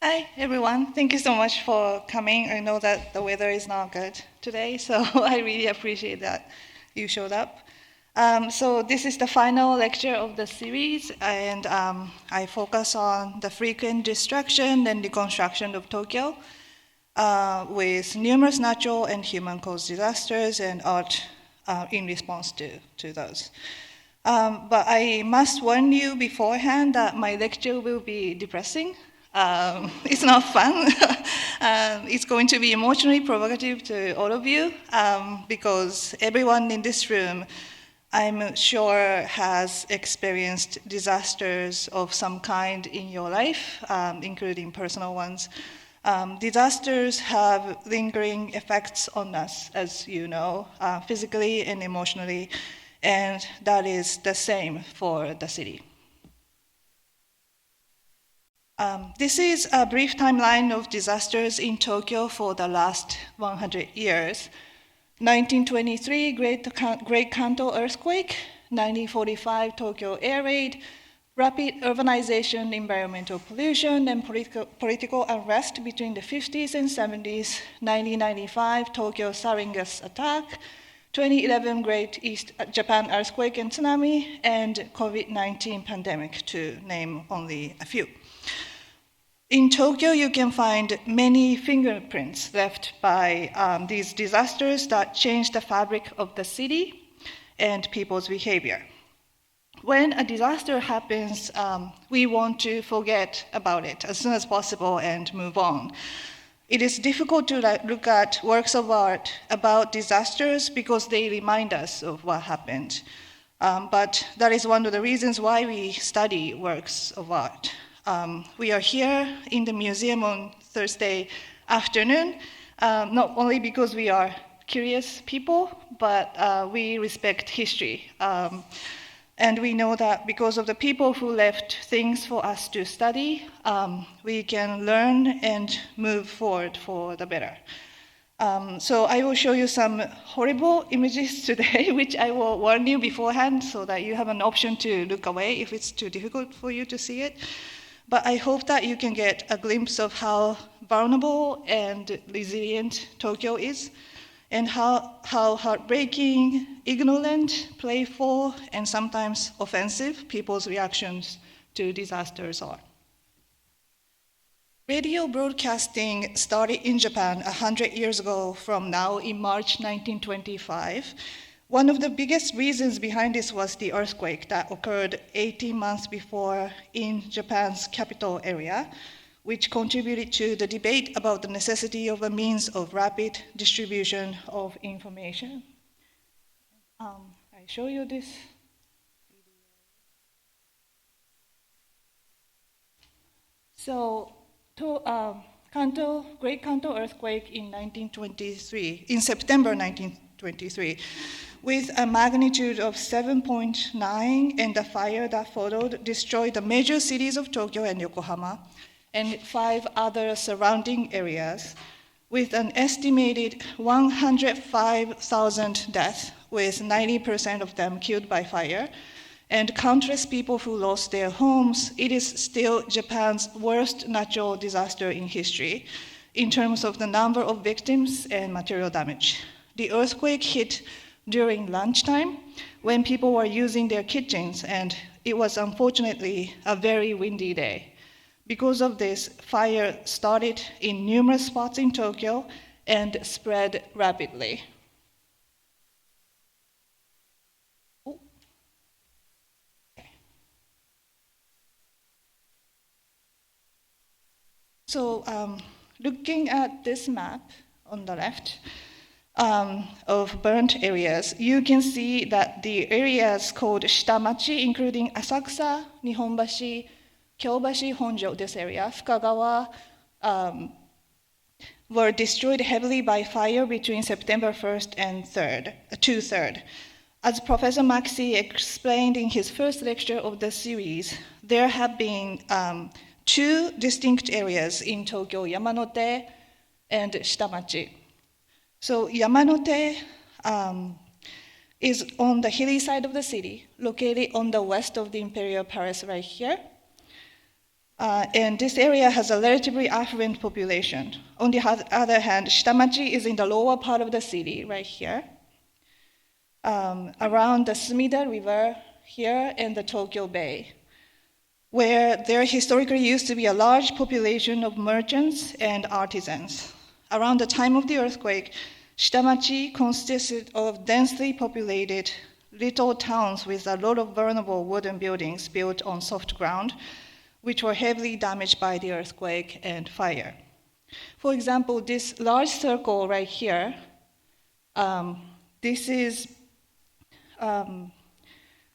Hi, everyone. Thank you so much for coming. I know that the weather is not good today, so I really appreciate that you showed up. So this is the final lecture of the series, and I focus on the frequent destruction and reconstruction of Tokyo with numerous natural and human-caused disasters and art in response to those. But I must warn you beforehand that my lecture will be depressing. It's not fun. It's going to be emotionally provocative to all of you because everyone in this room, I'm sure, has experienced disasters of some kind in your life, including personal ones. Disasters have lingering effects on us, as you know, physically and emotionally, and that is the same for the city. This is a brief timeline of disasters in Tokyo for the last 100 years. 1923, Great Kanto earthquake, 1945, Tokyo air raid, rapid urbanization, environmental pollution, and political unrest between the 50s and 70s, 1995, Tokyo sarin gas attack, 2011 Great East Japan earthquake and tsunami, and COVID-19 pandemic, to name only a few. In Tokyo, you can find many fingerprints left by these disasters that changed the fabric of the city and people's behavior. When a disaster happens, we want to forget about it as soon as possible and move on. It is difficult to look at works of art about disasters because they remind us of what happened. But that is one of the reasons why we study works of art. We are here in the museum on Thursday afternoon, not only because we are curious people, but we respect history. And we know that because of the people who left things for us to study, we can learn and move forward for the better. So I will show you some horrible images today, which I will warn you beforehand so that you have an option to look away if it's too difficult for you to see it. But I hope that you can get a glimpse of how vulnerable and resilient Tokyo is, and how heartbreaking, ignorant, playful, and sometimes offensive people's reactions to disasters are. Radio broadcasting started in Japan 100 years ago from now in March 1925. One of the biggest reasons behind this was the earthquake that occurred 18 months before in Japan's capital area, which contributed to the debate about the necessity of a means of rapid distribution of information. I show you this. So, Great Kanto earthquake in 1923, in September 1923, with a magnitude of 7.9, and the fire that followed destroyed the major cities of Tokyo and Yokohama, and 5 other surrounding areas, with an estimated 105,000 deaths, with 90% of them killed by fire, and countless people who lost their homes. It is still Japan's worst natural disaster in history in terms of the number of victims and material damage. The earthquake hit during lunchtime when people were using their kitchens, and it was unfortunately a very windy day. Because of this, fire started in numerous spots in Tokyo and spread rapidly. So looking at this map on the left of burnt areas, you can see that the areas called Shitamachi, including Asakusa, Nihonbashi, Kyobashi, Honjo, this area, Fukagawa, were destroyed heavily by fire between September 1st and 3rd. As Professor Maxey explained in his first lecture of the series, there have been 2 distinct areas in Tokyo, Yamanote and Shitamachi. So Yamanote is on the hilly side of the city, located on the west of the Imperial Palace right here. And this area has a relatively affluent population. On the other hand, Shitamachi is in the lower part of the city, right here, around the Sumida River here and the Tokyo Bay, where there historically used to be a large population of merchants and artisans. Around the time of the earthquake, Shitamachi consisted of densely populated little towns with a lot of vulnerable wooden buildings built on soft ground, which were heavily damaged by the earthquake and fire. For example, this large circle right here, this is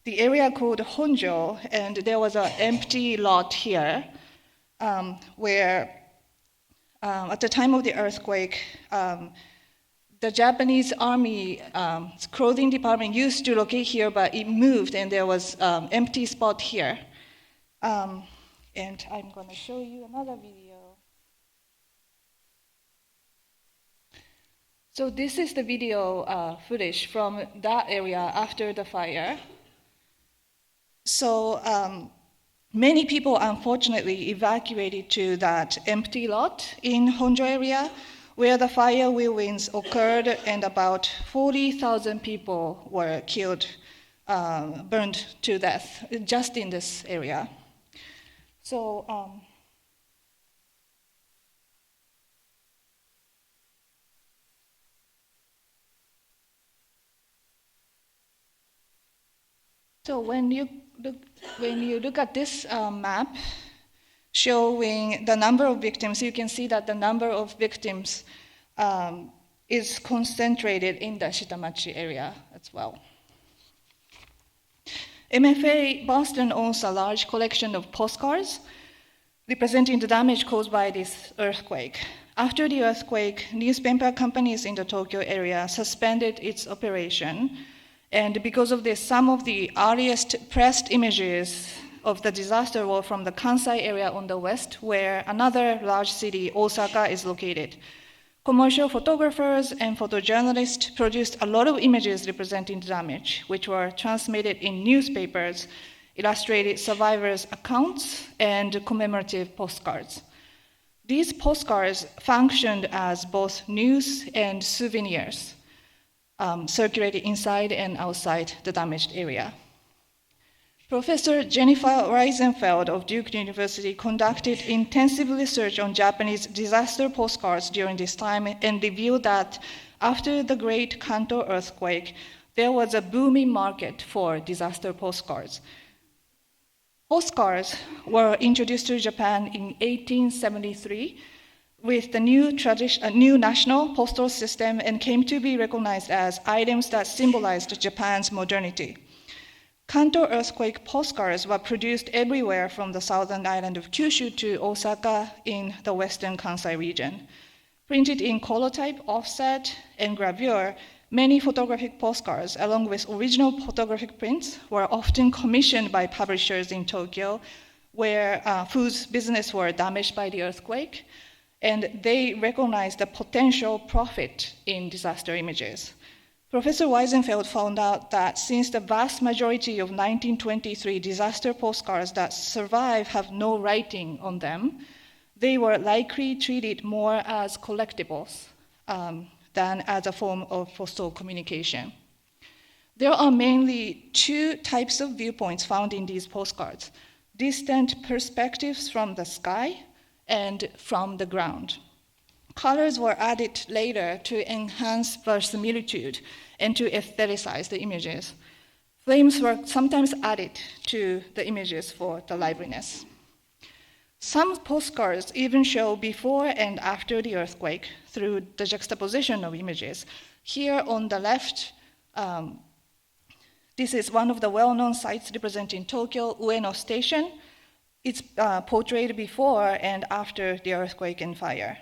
the area called Honjo, and there was an empty lot here where at the time of the earthquake, the Japanese army clothing department used to locate here, but it moved and there was empty spot here. And I'm going to show you another video. So this is the video footage from that area after the fire. So many people unfortunately evacuated to that empty lot in Honjo area where the fire whirlwinds occurred and about 40,000 people were killed, burned to death just in this area. So when you look at this map showing the number of victims, you can see that the number of victims is concentrated in the Shitamachi area as well. MFA Boston owns a large collection of postcards representing the damage caused by this earthquake. After the earthquake, newspaper companies in the Tokyo area suspended its operation, and because of this, some of the earliest pressed images of the disaster were from the Kansai area on the west, where another large city, Osaka, is located. Commercial photographers and photojournalists produced a lot of images representing the damage, which were transmitted in newspapers, illustrated survivors' accounts, and commemorative postcards. These postcards functioned as both news and souvenirs, circulated inside and outside the damaged area. Professor Jennifer Reisenfeld of Duke University conducted intensive research on Japanese disaster postcards during this time and revealed that after the Great Kanto earthquake, there was a booming market for disaster postcards. Postcards were introduced to Japan in 1873 with the new national postal system and came to be recognized as items that symbolized Japan's modernity. Kanto earthquake postcards were produced everywhere from the southern island of Kyushu to Osaka in the western Kansai region. Printed in collotype, offset, and gravure, many photographic postcards, along with original photographic prints, were often commissioned by publishers in Tokyo, whose business were damaged by the earthquake, and they recognized the potential profit in disaster images. Professor Weisenfeld found out that since the vast majority of 1923 disaster postcards that survive have no writing on them, they were likely treated more as collectibles than as a form of postal communication. There are mainly two types of viewpoints found in these postcards: distant perspectives from the sky and from the ground. Colors were added later to enhance verisimilitude and to aestheticize the images. Flames were sometimes added to the images for the liveliness. Some postcards even show before and after the earthquake through the juxtaposition of images. Here on the left, this is one of the well-known sites representing Tokyo, Ueno Station. It's portrayed before and after the earthquake and fire.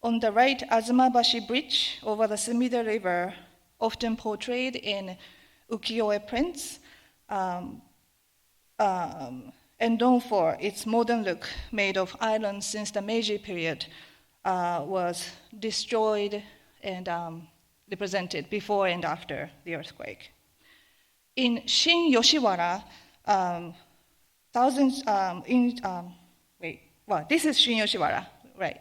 On the right, Azumabashi Bridge over the Sumida River, often portrayed in ukiyo-e prints, and known for its modern look, made of iron since the Meiji period, was destroyed and represented before and after the earthquake. In Shin Yoshiwara, well, this is Shin Yoshiwara, right,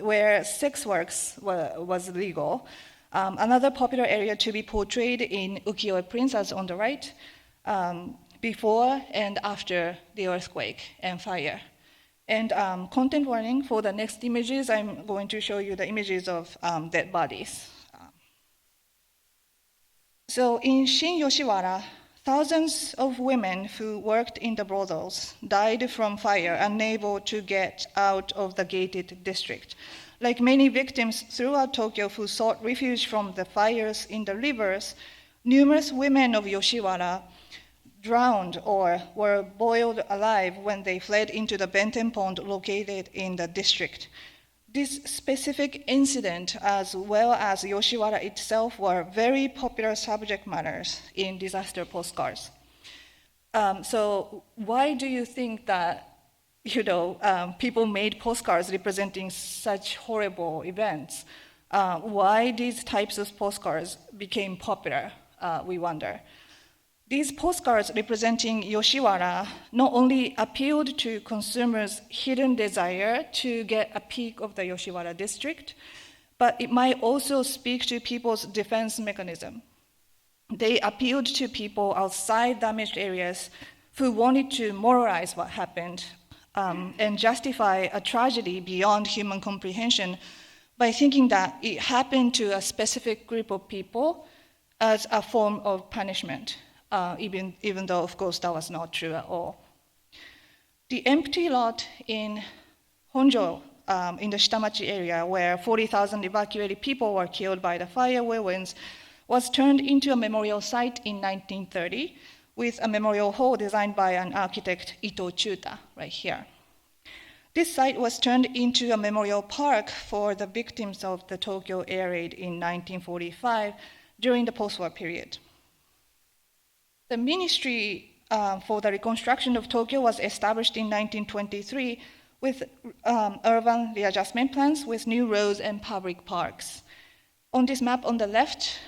where sex works was legal. Another popular area to be portrayed in ukiyo-e prints, as on the right, before and after the earthquake and fire. And content warning for the next images, I'm going to show you the images of dead bodies. So in Shin Yoshiwara, thousands of women who worked in the brothels died from fire, unable to get out of the gated district. Like many victims throughout Tokyo who sought refuge from the fires in the rivers, numerous women of Yoshiwara drowned or were boiled alive when they fled into the Benten Pond located in the district. This specific incident, as well as Yoshiwara itself, were very popular subject matters in disaster postcards. So why do you think that people made postcards representing such horrible events? Why these types of postcards became popular, we wonder. These postcards representing Yoshiwara not only appealed to consumers' hidden desire to get a peek of the Yoshiwara district, but it might also speak to people's defense mechanism. They appealed to people outside damaged areas who wanted to moralize what happened and justify a tragedy beyond human comprehension by thinking that it happened to a specific group of people as a form of punishment. Even though, of course, that was not true at all. The empty lot in Honjo, in the Shitamachi area, where 40,000 evacuated people were killed by the fire whirlwinds, was turned into a memorial site in 1930 with a memorial hall designed by an architect, Ito Chuta, right here. This site was turned into a memorial park for the victims of the Tokyo air raid in 1945 during the post-war period. The Ministry for the Reconstruction of Tokyo was established in 1923 with urban readjustment plans with new roads and public parks. On this map on the left,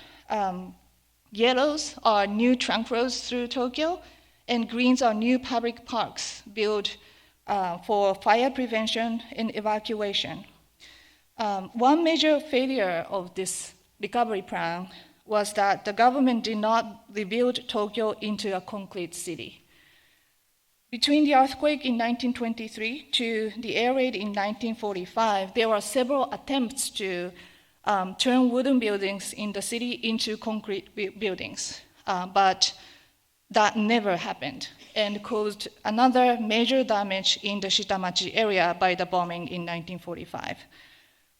yellows are new trunk roads through Tokyo, and greens are new public parks built for fire prevention and evacuation. One major failure of this recovery plan was that the government did not rebuild Tokyo into a concrete city. Between the earthquake in 1923 to the air raid in 1945, there were several attempts to turn wooden buildings in the city into concrete buildings, but that never happened and caused another major damage in the Shitamachi area by the bombing in 1945.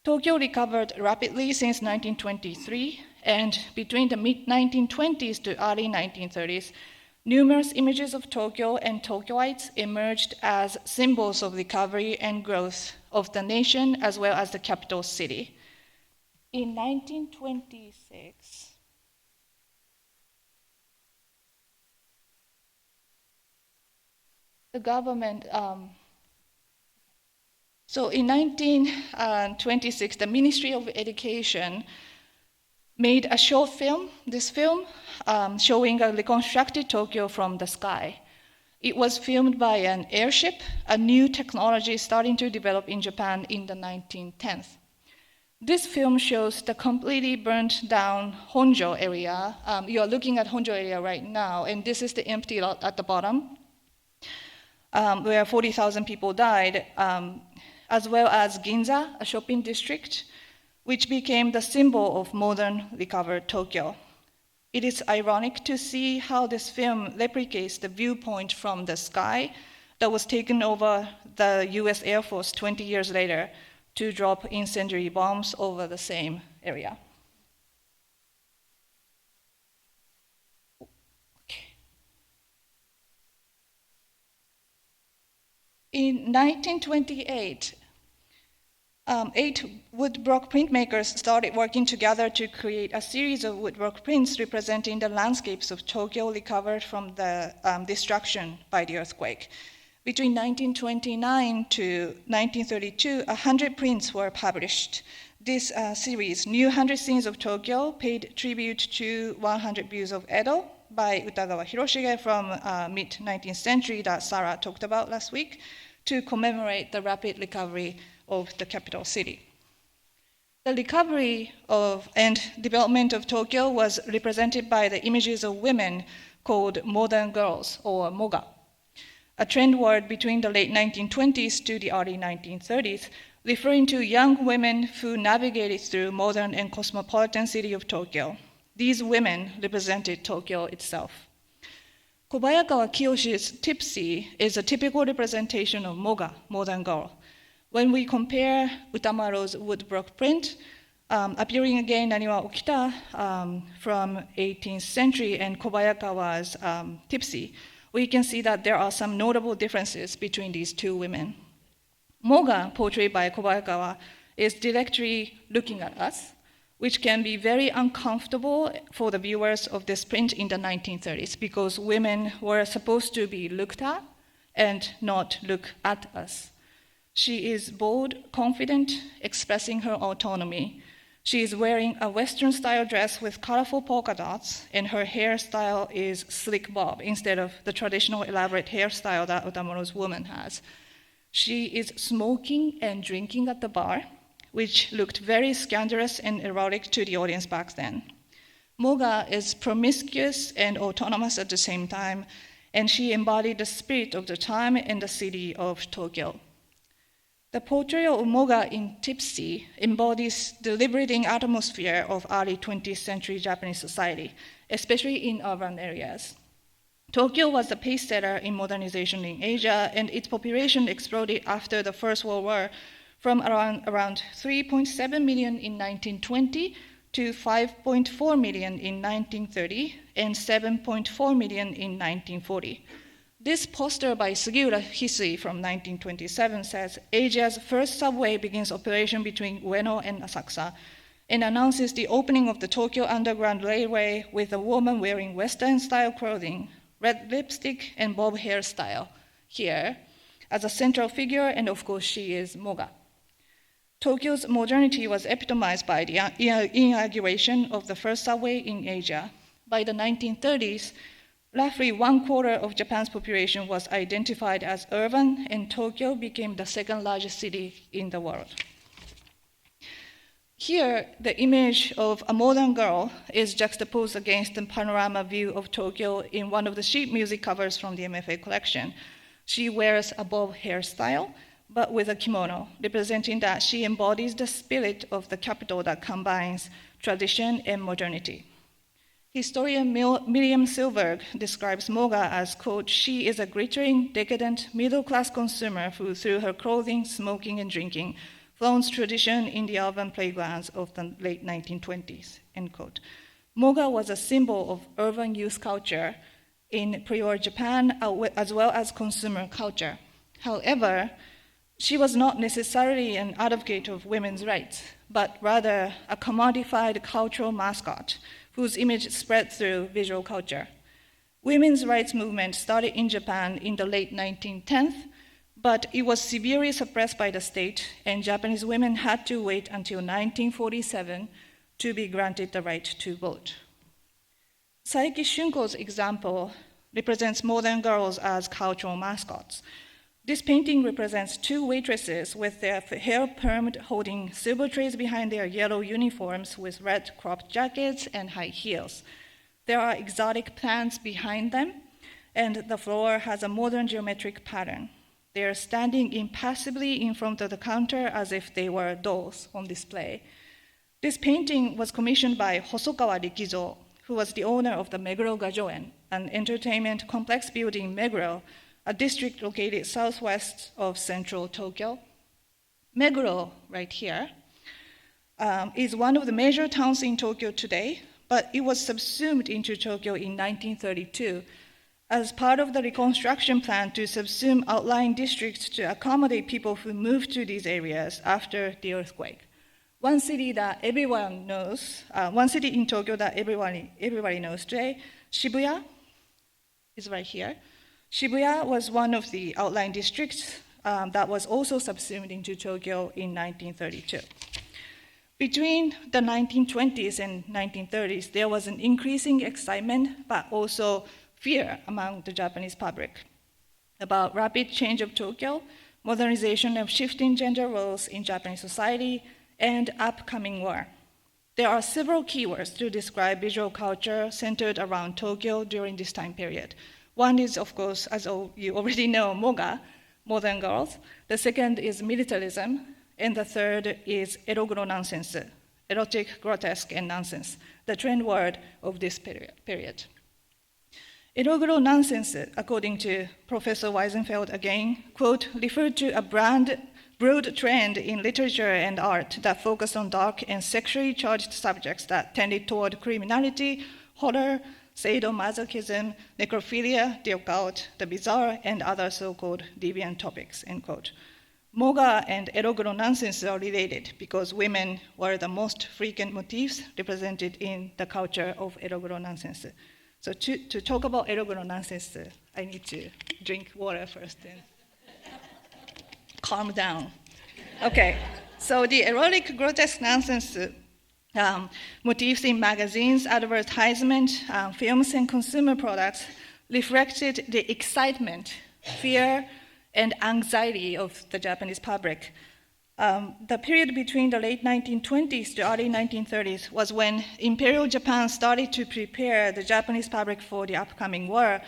Tokyo recovered rapidly since 1923, and between the mid-1920s to early 1930s, numerous images of Tokyo and Tokyoites emerged as symbols of recovery and growth of the nation as well as the capital city. In 1926, the government, in 1926, the Ministry of Education made a short film, this film, showing a reconstructed Tokyo from the sky. It was filmed by an airship, a new technology starting to develop in Japan in the 1910s. This film shows the completely burnt down Honjo area. You are looking at Honjo area right now, and this is the empty lot at the bottom, where 40,000 people died, as well as Ginza, a shopping district, which became the symbol of modern recovered Tokyo. It is ironic to see how this film replicates the viewpoint from the sky that was taken over the US Air Force 20 years later to drop incendiary bombs over the same area. In 1928, 8 woodblock printmakers started working together to create a series of woodblock prints representing the landscapes of Tokyo recovered from the destruction by the earthquake. Between 1929 to 1932, 100 prints were published. This series, New 100 Scenes of Tokyo, paid tribute to 100 Views of Edo by Utagawa Hiroshige from mid-19th century that Sarah talked about last week, to commemorate the rapid recovery of the capital city. The recovery of and development of Tokyo was represented by the images of women called modern girls, or moga, a trend word between the late 1920s to the early 1930s, referring to young women who navigated through modern and cosmopolitan city of Tokyo. These women represented Tokyo itself. Kobayakawa Kiyoshi's Tipsy is a typical representation of moga, modern girl. When we compare Utamaro's woodblock print, appearing again Naniwa Okita from 18th century and Kobayakawa's Tipsy, we can see that there are some notable differences between these two women. Moga, portrayed by Kobayakawa, is directly looking at us, which can be very uncomfortable for the viewers of this print in the 1930s because women were supposed to be looked at and not look at us. She is bold, confident, expressing her autonomy. She is wearing a Western-style dress with colorful polka dots, and her hairstyle is slick bob instead of the traditional elaborate hairstyle that Utamaro's woman has. She is smoking and drinking at the bar, which looked very scandalous and erotic to the audience back then. Moga is promiscuous and autonomous at the same time, and she embodied the spirit of the time and the city of Tokyo. The portrayal of Moga in Tipsy embodies the liberating atmosphere of early 20th century Japanese society, especially in urban areas. Tokyo was the pace setter in modernization in Asia, and its population exploded after the First World War from around 3.7 million in 1920 to 5.4 million in 1930 and 7.4 million in 1940. This poster by Sugiura Hisui from 1927 says, Asia's first subway begins operation between Ueno and Asakusa and announces the opening of the Tokyo Underground Railway with a woman wearing Western-style clothing, red lipstick, and bob hairstyle here as a central figure, and of course she is Moga. Tokyo's modernity was epitomized by the inauguration of the first subway in Asia. By the 1930s, roughly 1/4 of Japan's population was identified as urban, and Tokyo became the second largest city in the world. Here, the image of a modern girl is juxtaposed against the panorama view of Tokyo in one of the sheet music covers from the MFA collection. She wears a bob hairstyle, but with a kimono, representing that she embodies the spirit of the capital that combines tradition and modernity. Historian Miriam Silberg describes Moga as, quote, she is a glittering, decadent, middle-class consumer who, through her clothing, smoking, and drinking, flaunts tradition in the urban playgrounds of the late 1920s, end quote. Moga was a symbol of urban youth culture in pre-war Japan, as well as consumer culture. However, she was not necessarily an advocate of women's rights, but rather a commodified cultural mascot whose image spread through visual culture. Women's rights movement started in Japan in the late 1910s, but it was severely suppressed by the state, and Japanese women had to wait until 1947 to be granted the right to vote. Saeki Shunko's example represents modern girls as cultural mascots. This painting represents two waitresses with their hair permed, holding silver trays behind their yellow uniforms with red cropped jackets and high heels. There are exotic plants behind them, and the floor has a modern geometric pattern. They are standing impassively in front of the counter as if they were dolls on display. This painting was commissioned by Hosokawa Rikizo, who was the owner of the Meguro Gajoen, an entertainment complex building in Meguro, a district located southwest of central Tokyo. Meguro, right here, is one of the major towns in Tokyo today, but it was subsumed into Tokyo in 1932 as part of the reconstruction plan to subsume outlying districts to accommodate people who moved to these areas after the earthquake. One city that everyone knows, one city in Tokyo that everybody knows today, Shibuya, is right here. Shibuya was one of the outlying districts that was also subsumed into Tokyo in 1932. Between the 1920s and 1930s, there was an increasing excitement, but also fear among the Japanese public about rapid change of Tokyo, modernization of shifting gender roles in Japanese society, and upcoming war. There are several keywords to describe visual culture centered around Tokyo during this time period. One is, of course, as you already know, moga, modern girls. The second is militarism, and the third is eroguro nonsense, erotic, grotesque, and nonsense, the trend word of this period. Eroguro nonsense, according to Professor Weisenfeld again, quote, referred to a broad trend in literature and art that focused on dark and sexually charged subjects that tended toward criminality, horror, sadomasochism, necrophilia, the occult, the bizarre, and other so-called deviant topics, end quote. Moga and eroguro nonsense are related because women were the most frequent motifs represented in the culture of eroguro nonsense. So to talk about eroguro nonsense, I need to drink water first and calm down. Okay, so the erotic, grotesque nonsense motifs in magazines, advertisement, films, and consumer products reflected the excitement, fear, and anxiety of the Japanese public. The period between the late 1920s to early 1930s was when Imperial Japan started to prepare the Japanese public for the upcoming war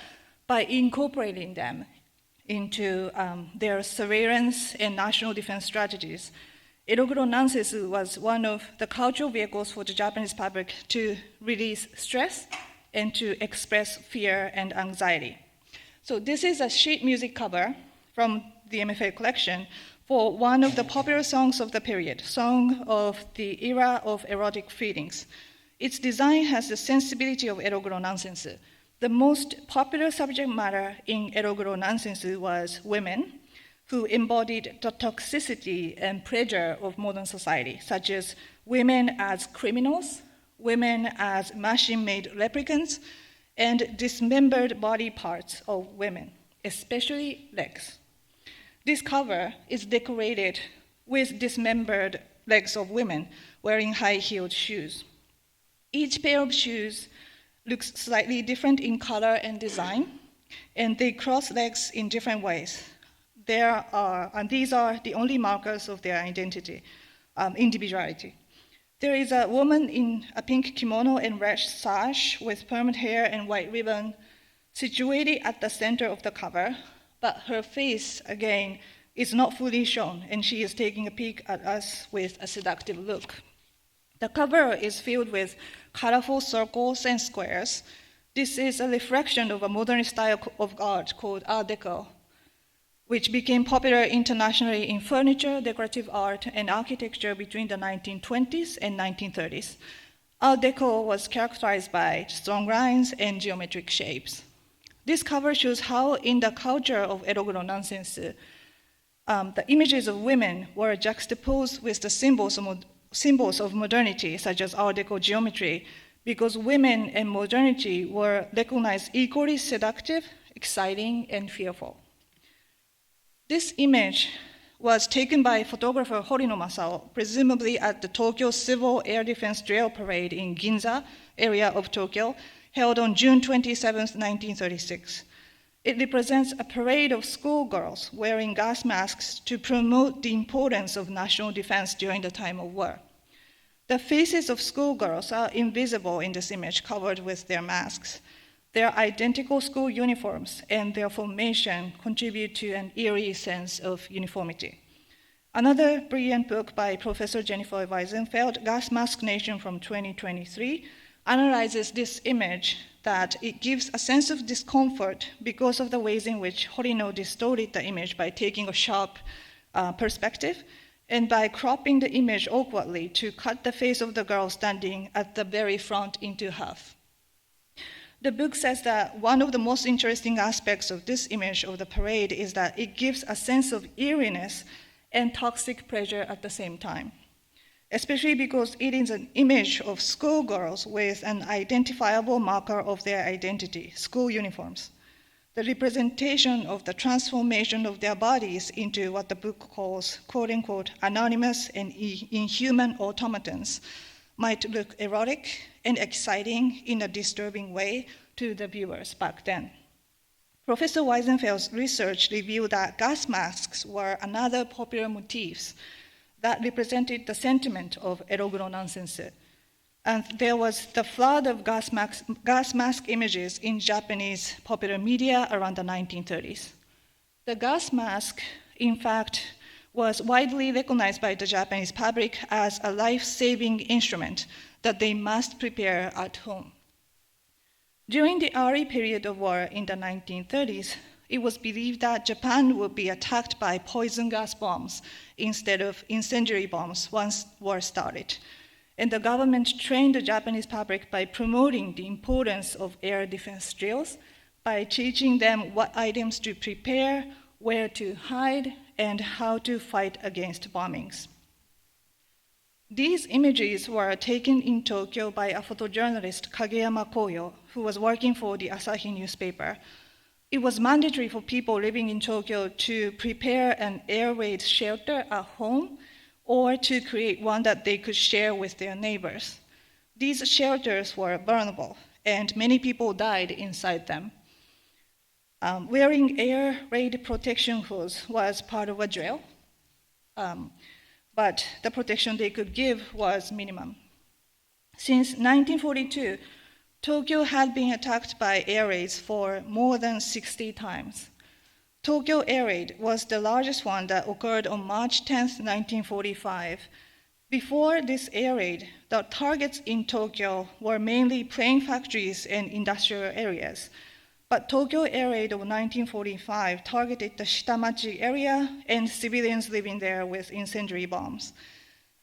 by incorporating them into their surveillance and national defense strategies. Eroguro nonsense was one of the cultural vehicles for the Japanese public to release stress and to express fear and anxiety. So this is a sheet music cover from the MFA collection for one of the popular songs of the period, Song of the Era of Erotic Feelings. Its design has the sensibility of eroguro nonsense. The most popular subject matter in eroguro nonsense was women, who embodied the toxicity and pressure of modern society, such as women as criminals, women as machine-made replicants, and dismembered body parts of women, especially legs. This cover is decorated with dismembered legs of women wearing high-heeled shoes. Each pair of shoes looks slightly different in color and design, and they cross legs in different ways. And these are the only markers of their identity, individuality. There is a woman in a pink kimono and red sash with permed hair and white ribbon situated at the center of the cover, but her face, again, is not fully shown, and she is taking a peek at us with a seductive look. The cover is filled with colorful circles and squares. This is a reflection of a modern style of art called Art Deco, which became popular internationally in furniture, decorative art, and architecture between the 1920s and 1930s. Art Deco was characterized by strong lines and geometric shapes. This cover shows how in the culture of eroguro nonsense, the images of women were juxtaposed with the symbols of modernity, such as Art Deco geometry, because women and modernity were recognized equally seductive, exciting, and fearful. This image was taken by photographer Horino Masao, presumably at the Tokyo Civil Air Defense Drill Parade in Ginza area of Tokyo, held on June 27, 1936. It represents a parade of schoolgirls wearing gas masks to promote the importance of national defense during the time of war. The faces of schoolgirls are invisible in this image, covered with their masks. Their identical school uniforms and their formation contribute to an eerie sense of uniformity. Another brilliant book by Professor Jennifer Weisenfeld, Gas Mask Nation from 2023, analyzes this image that it gives a sense of discomfort because of the ways in which Horino distorted the image by taking a sharp perspective and by cropping the image awkwardly to cut the face of the girl standing at the very front into half. The book says that one of the most interesting aspects of this image of the parade is that it gives a sense of eeriness and toxic pressure at the same time, especially because it is an image of schoolgirls with an identifiable marker of their identity, school uniforms. The representation of the transformation of their bodies into what the book calls, quote unquote, anonymous and inhuman automatons might look erotic and exciting in a disturbing way to the viewers back then. Professor Weisenfeld's research revealed that gas masks were another popular motifs that represented the sentiment of eroguro nonsense. And there was the flood of gas mask images in Japanese popular media around the 1930s. The gas mask, in fact, was widely recognized by the Japanese public as a life-saving instrument that they must prepare at home. During the early period of war in the 1930s, it was believed that Japan would be attacked by poison gas bombs instead of incendiary bombs once war started. And the government trained the Japanese public by promoting the importance of air defense drills, by teaching them what items to prepare, where to hide, and how to fight against bombings. These images were taken in Tokyo by a photojournalist, Kageyama Koyo, who was working for the Asahi newspaper. It was mandatory for people living in Tokyo to prepare an air raid shelter at home or to create one that they could share with their neighbors. These shelters were burnable, and many people died inside them. Wearing air raid protection hoods was part of a drill, but the protection they could give was minimum. Since 1942, Tokyo had been attacked by air raids for more than 60 times. Tokyo air raid was the largest one that occurred on March 10, 1945. Before this air raid, the targets in Tokyo were mainly plane factories and industrial areas. But Tokyo air raid of 1945 targeted the Shitamachi area and civilians living there with incendiary bombs.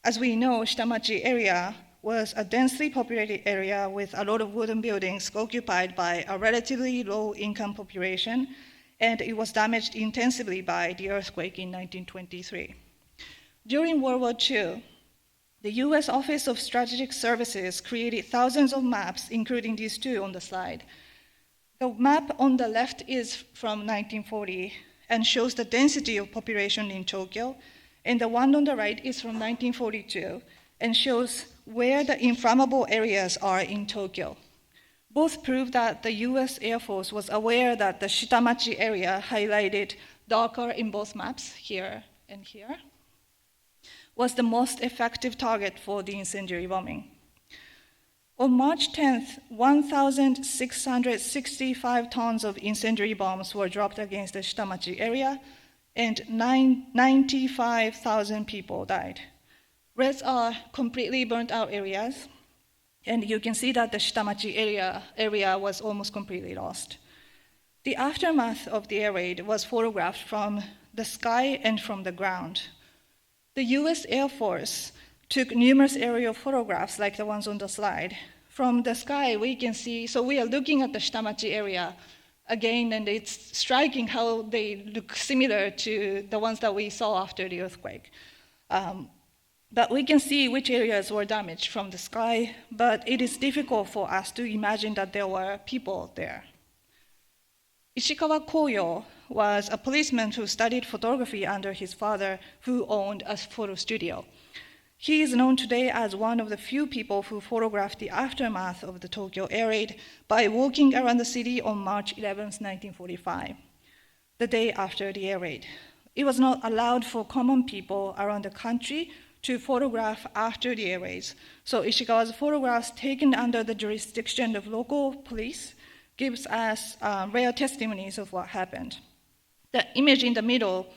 As we know, Shitamachi area was a densely populated area with a lot of wooden buildings occupied by a relatively low-income population, and it was damaged intensively by the earthquake in 1923. During World War II, the US Office of Strategic Services created thousands of maps, including these two on the slide. The map on the left is from 1940 and shows the density of population in Tokyo, and the one on the right is from 1942 and shows where the inflammable areas are in Tokyo. Both prove that the US Air Force was aware that the Shitamachi area, highlighted darker in both maps, here and here, was the most effective target for the incendiary bombing. On March 10th, 1,665 tons of incendiary bombs were dropped against the Shitamachi area, and 95,000 people died. Reds are completely burnt out areas, and you can see that the Shitamachi area was almost completely lost. The aftermath of the air raid was photographed from the sky and from the ground. The US Air Force took numerous aerial photographs like the ones on the slide. From the sky, we can see, so we are looking at the Shitamachi area again, and it's striking how they look similar to the ones that we saw after the earthquake. But we can see which areas were damaged from the sky, but it is difficult for us to imagine that there were people there. Ishikawa Koyo was a policeman who studied photography under his father, who owned a photo studio. He is known today as one of the few people who photographed the aftermath of the Tokyo air raid by walking around the city on March 11, 1945, the day after the air raid. It was not allowed for common people around the country to photograph after the air raids, so Ishikawa's photographs taken under the jurisdiction of local police gives us rare testimonies of what happened. The image in the middle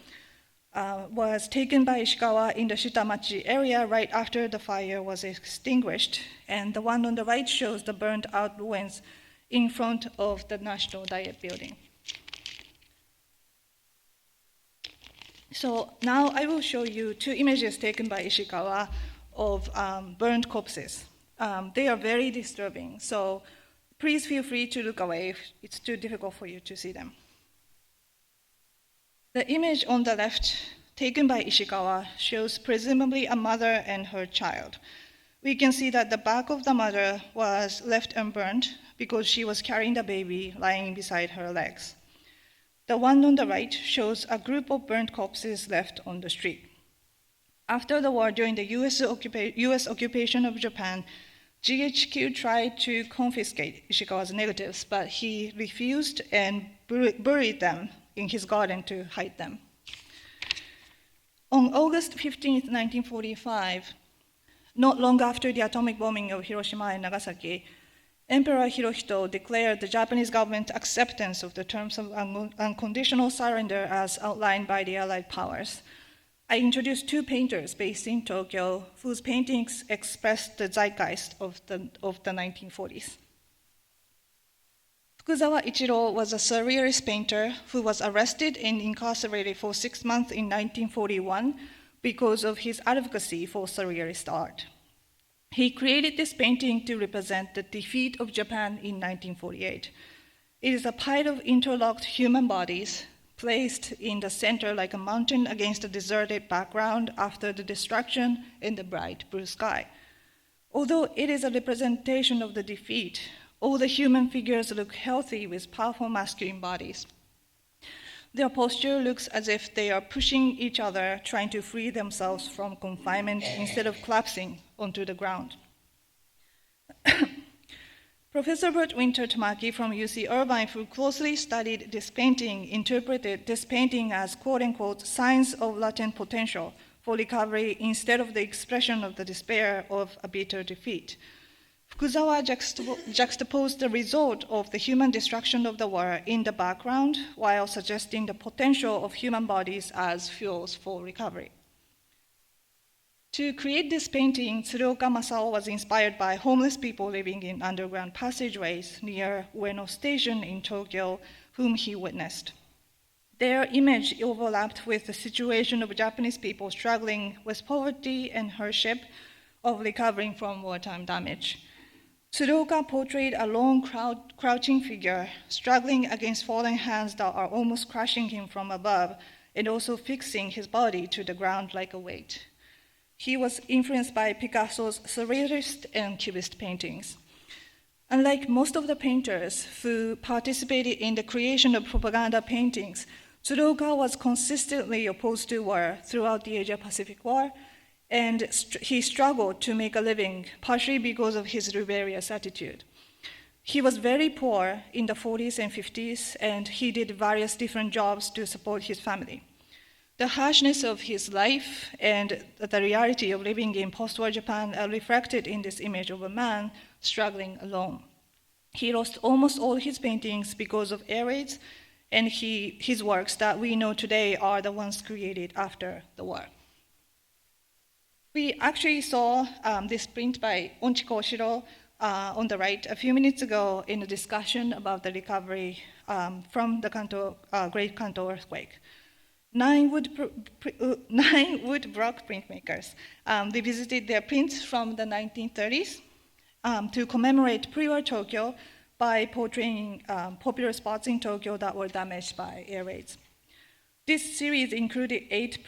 was taken by Ishikawa in the Shitamachi area right after the fire was extinguished, and the one on the right shows the burned out ruins in front of the National Diet Building. So now I will show you two images taken by Ishikawa of burned corpses. They are very disturbing, so please feel free to look away if it's too difficult for you to see them. The image on the left, taken by Ishikawa, shows presumably a mother and her child. We can see that the back of the mother was left unburned because she was carrying the baby lying beside her legs. The one on the right shows a group of burnt corpses left on the street. After the war, during the US occupation of Japan, GHQ tried to confiscate Ishikawa's negatives, but he refused and buried them in his garden to hide them. On August 15, 1945, not long after the atomic bombing of Hiroshima and Nagasaki, Emperor Hirohito declared the Japanese government acceptance of the terms of unconditional surrender as outlined by the Allied powers. I introduced two painters based in Tokyo whose paintings expressed the zeitgeist of the 1940s. Fukuzawa Ichiro was a surrealist painter who was arrested and incarcerated for 6 months in 1941 because of his advocacy for surrealist art. He created this painting to represent the defeat of Japan in 1948. It is a pile of interlocked human bodies placed in the center like a mountain against a deserted background after the destruction in the bright blue sky. Although it is a representation of the defeat, all the human figures look healthy with powerful masculine bodies. Their posture looks as if they are pushing each other, trying to free themselves from confinement instead of collapsing onto the ground. Professor Bert Winter Tamaki from UC Irvine, who closely studied this painting, interpreted this painting as quote-unquote signs of latent potential for recovery instead of the expression of the despair of a bitter defeat. Fukuzawa juxtaposed the result of the human destruction of the war in the background while suggesting the potential of human bodies as fuels for recovery. To create this painting, Tsuruoka Masao was inspired by homeless people living in underground passageways near Ueno Station in Tokyo, whom he witnessed. Their image overlapped with the situation of Japanese people struggling with poverty and hardship of recovering from wartime damage. Tsuruoka portrayed a lone crouching figure struggling against falling hands that are almost crushing him from above and also fixing his body to the ground like a weight. He was influenced by Picasso's surrealist and cubist paintings. Unlike most of the painters who participated in the creation of propaganda paintings, Tsuruoka was consistently opposed to war throughout the Asia-Pacific War, and he struggled to make a living, partially because of his rebellious attitude. He was very poor in the 40s and 50s, and he did various different jobs to support his family. The harshness of his life and the reality of living in post-war Japan are reflected in this image of a man struggling alone. He lost almost all his paintings because of air raids, and his works that we know today are the ones created after the war. We actually saw this print by Onchiko Oshiro on the right a few minutes ago in a discussion about the recovery from the Great Kanto earthquake. 9 wood block printmakers. They visited their prints from the 1930s to commemorate pre-war Tokyo by portraying popular spots in Tokyo that were damaged by air raids. This series included 8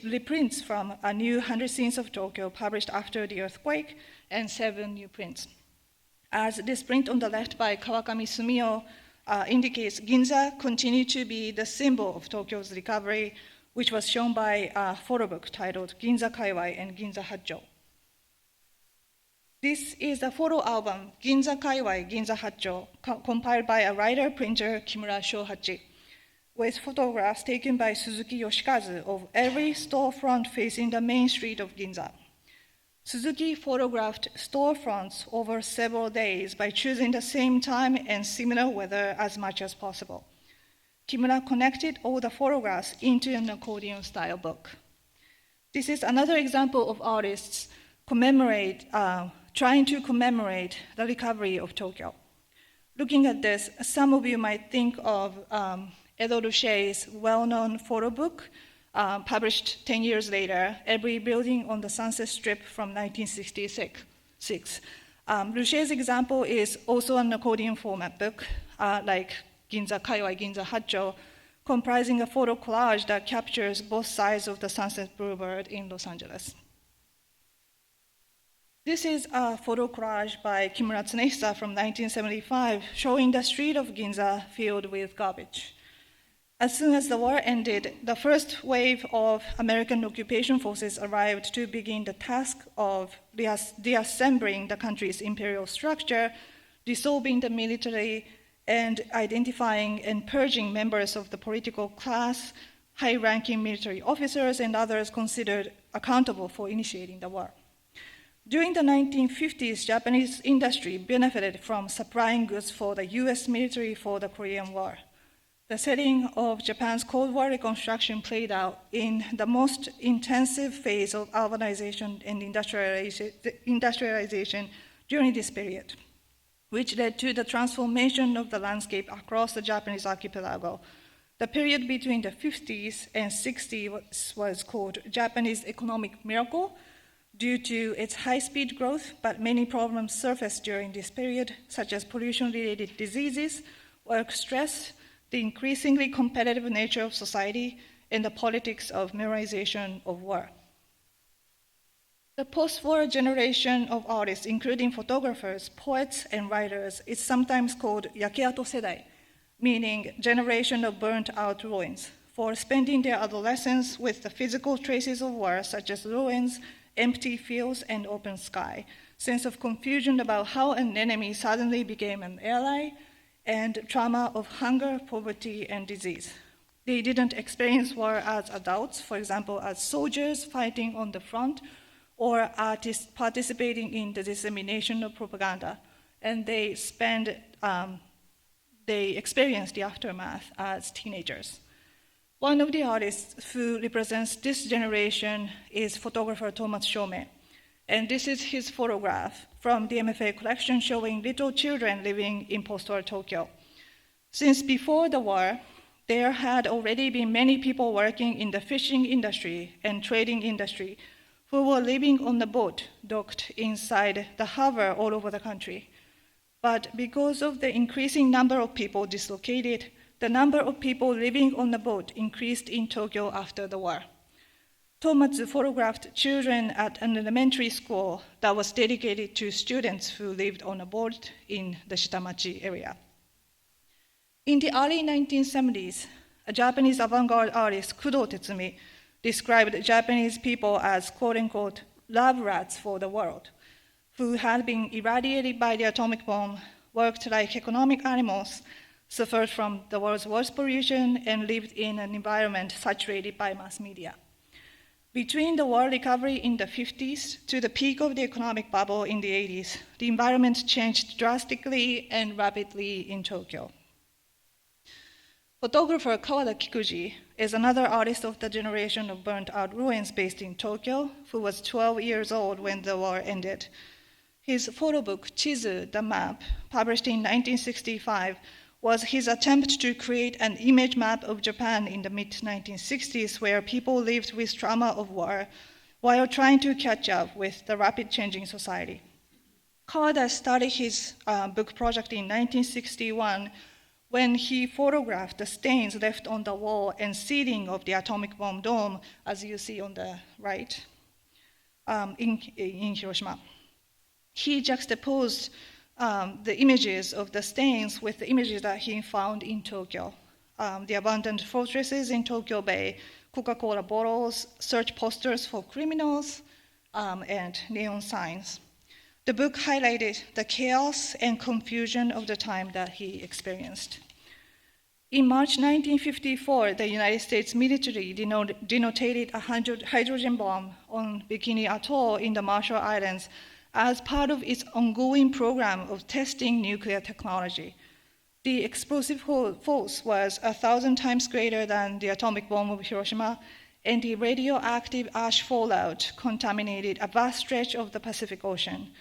reprints from a new 100 Scenes of Tokyo published after the earthquake and 7 new prints. As this print on the left by Kawakami Sumio indicates, Ginza continued to be the symbol of Tokyo's recovery, which was shown by a photo book titled Ginza Kaiwai and Ginza Hacho. This is a photo album, Ginza Kaiwai, Ginza Hacho, compiled by a writer-printer, Kimura Shohachi, with photographs taken by Suzuki Yoshikazu of every storefront facing the main street of Ginza. Suzuki photographed storefronts over several days by choosing the same time and similar weather as much as possible. Kimura connected all the photographs into an accordion-style book. This is another example of artists trying to commemorate the recovery of Tokyo. Looking at this, some of you might think of Edo Rushe's well-known photo book, published 10 years later, Every Building on the Sunset Strip from 1966. Rushe's example is also an accordion format book, like Ginza Kaiwai, Ginza Hacho, comprising a photo collage that captures both sides of the Sunset Boulevard in Los Angeles. This is a photo collage by Kimura Tsunehisa from 1975, showing the street of Ginza filled with garbage. As soon as the war ended, the first wave of American occupation forces arrived to begin the task of reassembling the country's imperial structure, dissolving the military, and identifying and purging members of the political class, high-ranking military officers, and others considered accountable for initiating the war. During the 1950s, Japanese industry benefited from supplying goods for the US military for the Korean War. The setting of Japan's Cold War reconstruction played out in the most intensive phase of urbanization and industrialization during this period, which led to the transformation of the landscape across the Japanese archipelago. The period between the 50s and 60s was called Japanese economic miracle due to its high-speed growth, but many problems surfaced during this period, such as pollution-related diseases, work stress, the increasingly competitive nature of society, and the politics of memorization of war. The post-war generation of artists, including photographers, poets, and writers, is sometimes called yakeato sedai, meaning generation of burnt-out ruins, for spending their adolescence with the physical traces of war, such as ruins, empty fields, and open sky, sense of confusion about how an enemy suddenly became an ally, and trauma of hunger, poverty, and disease. They didn't experience war as adults, for example, as soldiers fighting on the front, or artists participating in the dissemination of propaganda, and they experienced the aftermath as teenagers. One of the artists who represents this generation is photographer Thomas Shome, and this is his photograph from the MFA collection showing little children living in post-war Tokyo. Since before the war, there had already been many people working in the fishing industry and trading industry who were living on a boat docked inside the harbor all over the country. But because of the increasing number of people dislocated, the number of people living on the boat increased in Tokyo after the war. Tomatsu photographed children at an elementary school that was dedicated to students who lived on a boat in the Shitamachi area. In the early 1970s, a Japanese avant-garde artist, Kudo Tetsumi, described Japanese people as quote-unquote lab rats for the world, who had been irradiated by the atomic bomb, worked like economic animals, suffered from the world's worst pollution, and lived in an environment saturated by mass media. Between the war recovery in the 50s to the peak of the economic bubble in the 80s, the environment changed drastically and rapidly in Tokyo. Photographer Kawada Kikuji is another artist of the generation of burnt-out ruins based in Tokyo, who was 12 years old when the war ended. His photo book, Chizu, the Map, published in 1965, was his attempt to create an image map of Japan in the mid-1960s where people lived with trauma of war while trying to catch up with the rapid changing society. Kawada started his book project in 1961 when he photographed the stains left on the wall and ceiling of the atomic bomb dome, as you see on the right, in Hiroshima. He juxtaposed the images of the stains with the images that he found in Tokyo. The abandoned fortresses in Tokyo Bay, Coca-Cola bottles, search posters for criminals, and neon signs. The book highlighted the chaos and confusion of the time that he experienced. In March 1954, the United States military detonated a hydrogen bomb on Bikini Atoll in the Marshall Islands as part of its ongoing program of testing nuclear technology. The explosive force was 1,000 times greater than the atomic bomb of Hiroshima, and the radioactive ash fallout contaminated a vast stretch of the Pacific Ocean.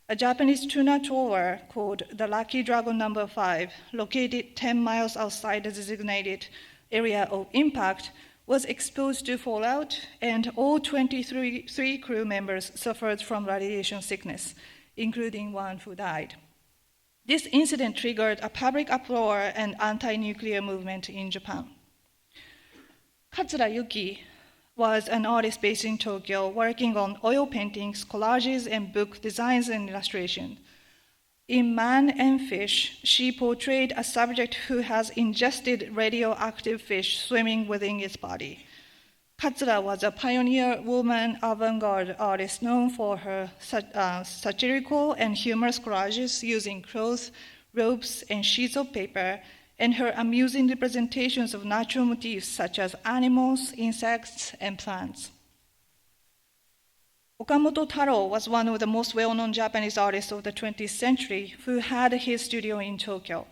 A Japanese tuna trawler called the Lucky Dragon No. 5, located 10 miles outside the designated area of impact, was exposed to fallout, and all 23 crew members suffered from radiation sickness, including one who died. This incident triggered a public uproar and anti-nuclear movement in Japan. Katsura Yuki was an artist based in Tokyo working on oil paintings, collages, and book designs and illustration. In Man and Fish, she portrayed a subject who has ingested radioactive fish swimming within its body. Katsura was a pioneer woman avant-garde artist known for her satirical and humorous collages using cloth, ropes, and sheets of paper, and her amusing representations of natural motifs such as animals, insects, and plants. Okamoto Taro was one of the most well-known Japanese artists of the 20th century who had his studio in Tokyo.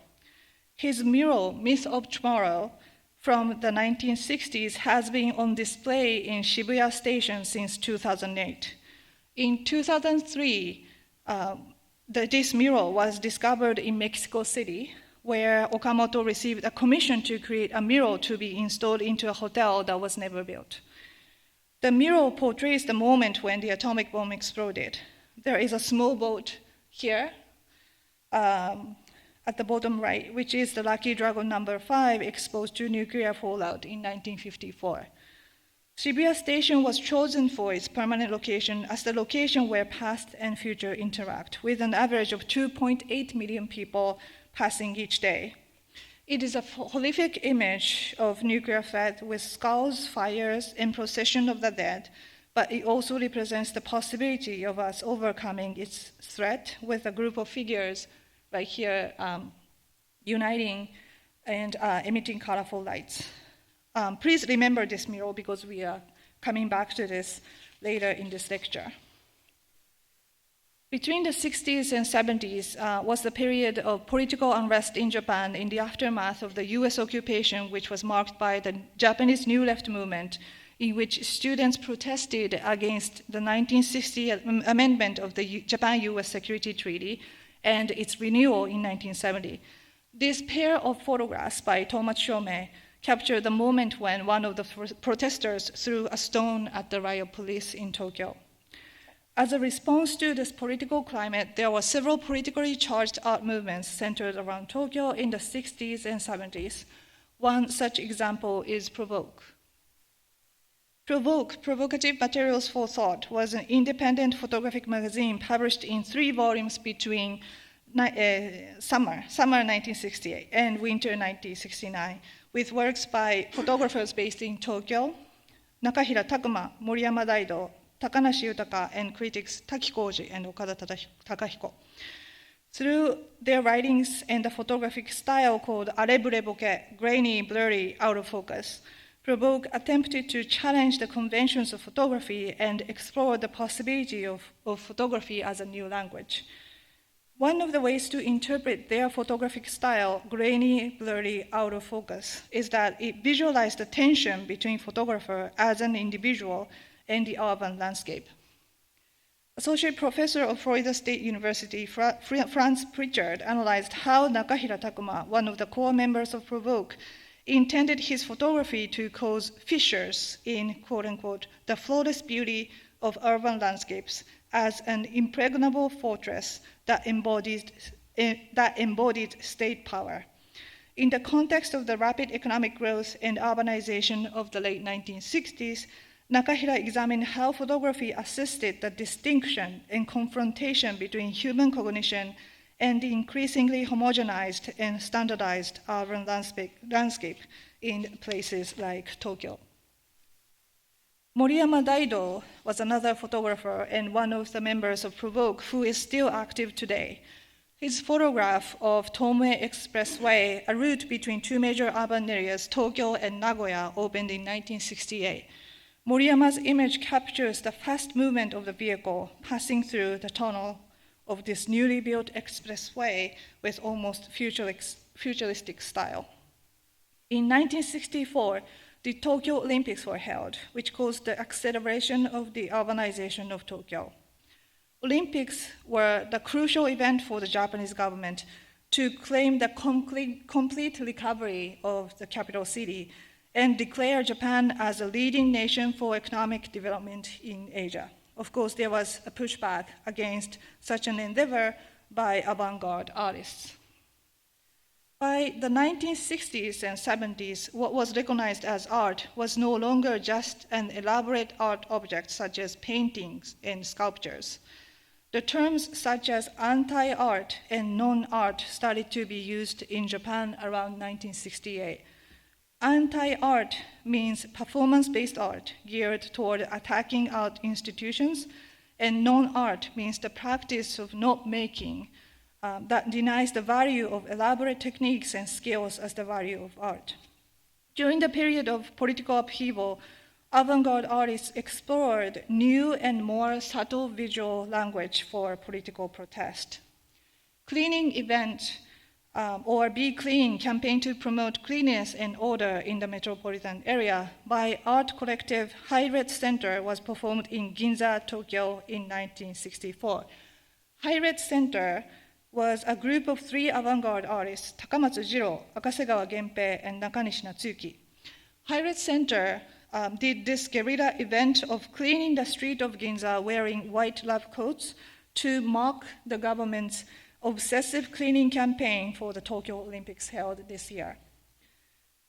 His mural, Myth of Tomorrow, from the 1960s has been on display in Shibuya Station since 2008. In 2003, this mural was discovered in Mexico City, where Okamoto received a commission to create a mural to be installed into a hotel that was never built. The mural portrays the moment when the atomic bomb exploded. There is a small boat here at the bottom right, which is the Lucky Dragon number 5 exposed to nuclear fallout in 1954. Shibuya Station was chosen for its permanent location as the location where past and future interact, with an average of 2.8 million people passing each day. It is a horrific image of nuclear threat with skulls, fires, and procession of the dead, but it also represents the possibility of us overcoming its threat with a group of figures right here uniting and emitting colorful lights. Please remember this mural because we are coming back to this later in this lecture. Between the 60s and 70s was the period of political unrest in Japan in the aftermath of the US occupation, which was marked by the Japanese New Left movement, in which students protested against the 1960 amendment of the Japan-US Security Treaty and its renewal in 1970. This pair of photographs by Tomachi Shomei captured the moment when one of the protesters threw a stone at the riot police in Tokyo. As a response to this political climate, there were several politically charged art movements centered around Tokyo in the 60s and 70s. One such example is Provoke. Provoke, Provocative Materials for Thought, was an independent photographic magazine published in 3 volumes between summer 1968 and winter 1969, with works by photographers based in Tokyo, Nakahira Takuma, Moriyama Daido, Takanashi Yutaka, and critics Takikoji and Okada Takahiko. Through their writings and the photographic style called arebure bokeh, grainy, blurry, out of focus, Provoke attempted to challenge the conventions of photography and explore the possibility of photography as a new language. One of the ways to interpret their photographic style, grainy, blurry, out of focus, is that it visualized the tension between photographer as an individual and the urban landscape. Associate Professor of Florida State University, Franz Pritchard, analyzed how Nakahira Takuma, one of the core members of Provoke, intended his photography to cause fissures in, quote-unquote, the flawless beauty of urban landscapes as an impregnable fortress that embodied state power. In the context of the rapid economic growth and urbanization of the late 1960s, Nakahira examined how photography assisted the distinction and confrontation between human cognition and the increasingly homogenized and standardized urban landscape in places like Tokyo. Moriyama Daido was another photographer and one of the members of Provoke who is still active today. His photograph of Tomoe Expressway, a route between 2 major urban areas, Tokyo and Nagoya, opened in 1968. Moriyama's image captures the fast movement of the vehicle passing through the tunnel of this newly built expressway with almost futuristic style. In 1964, the Tokyo Olympics were held, which caused the acceleration of the urbanization of Tokyo. Olympics were the crucial event for the Japanese government to claim the complete recovery of the capital city and declare Japan as a leading nation for economic development in Asia. Of course, there was a pushback against such an endeavor by avant-garde artists. By the 1960s and 70s, what was recognized as art was no longer just an elaborate art object such as paintings and sculptures. The terms such as anti-art and non-art started to be used in Japan around 1968. Anti-art means performance-based art geared toward attacking art institutions, and non-art means the practice of not making that denies the value of elaborate techniques and skills as the value of art. During the period of political upheaval, avant-garde artists explored new and more subtle visual language for political protest. Cleaning event or Be Clean campaign to promote cleanliness and order in the metropolitan area by art collective High-Red Center was performed in Ginza, Tokyo in 1964. High-Red Center was a group of 3 avant-garde artists, Takamatsu Jiro, Akasegawa Genpei, and Nakanishi Natsuki. High-Red Center did this guerrilla event of cleaning the street of Ginza wearing white lab coats to mock the government's obsessive cleaning campaign for the Tokyo Olympics held this year.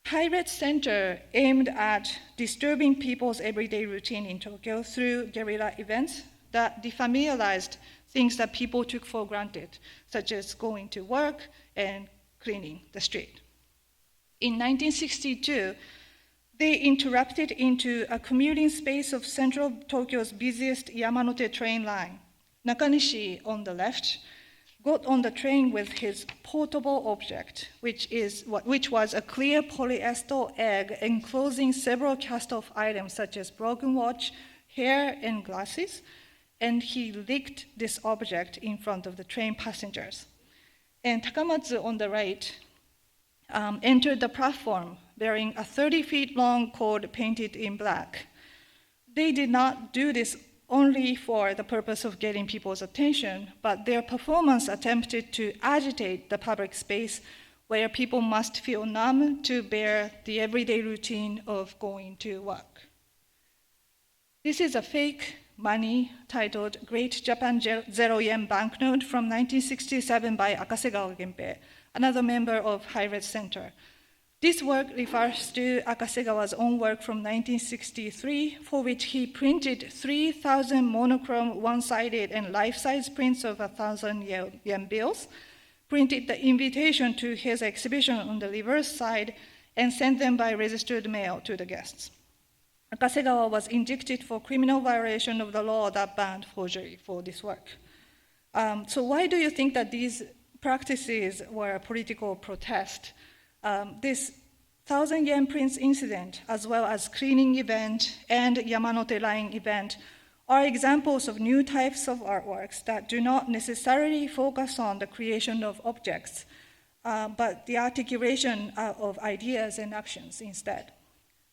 High-Red Center aimed at disturbing people's everyday routine in Tokyo through guerrilla events that defamiliarized things that people took for granted, such as going to work and cleaning the street. In 1962, they interrupted into a commuting space of central Tokyo's busiest Yamanote train line. Nakanishi, on the left, got on the train with his portable object, which was a clear polyester egg enclosing several cast-off items such as broken watch, hair, and glasses, and he licked this object in front of the train passengers. And Takamatsu, on the right, entered the platform wearing a 30-feet-long cord painted in black. They did not do this only for the purpose of getting people's attention, but their performance attempted to agitate the public space where people must feel numb to bear the everyday routine of going to work. This is a fake money titled Great Japan Zero Yen Banknote from 1967 by Akasegawa Genpei, another member of High-Red Center. This work refers to Akasegawa's own work from 1963, for which he printed 3,000 monochrome one-sided and life-size prints of 1,000 yen bills, printed the invitation to his exhibition on the reverse side, and sent them by registered mail to the guests. Akasegawa was indicted for criminal violation of the law that banned forgery for this work. So why do you think that these practices were a political protest? This 1,000 yen prints incident, as well as cleaning event and Yamanote line event, are examples of new types of artworks that do not necessarily focus on the creation of objects, but the articulation of ideas and actions instead.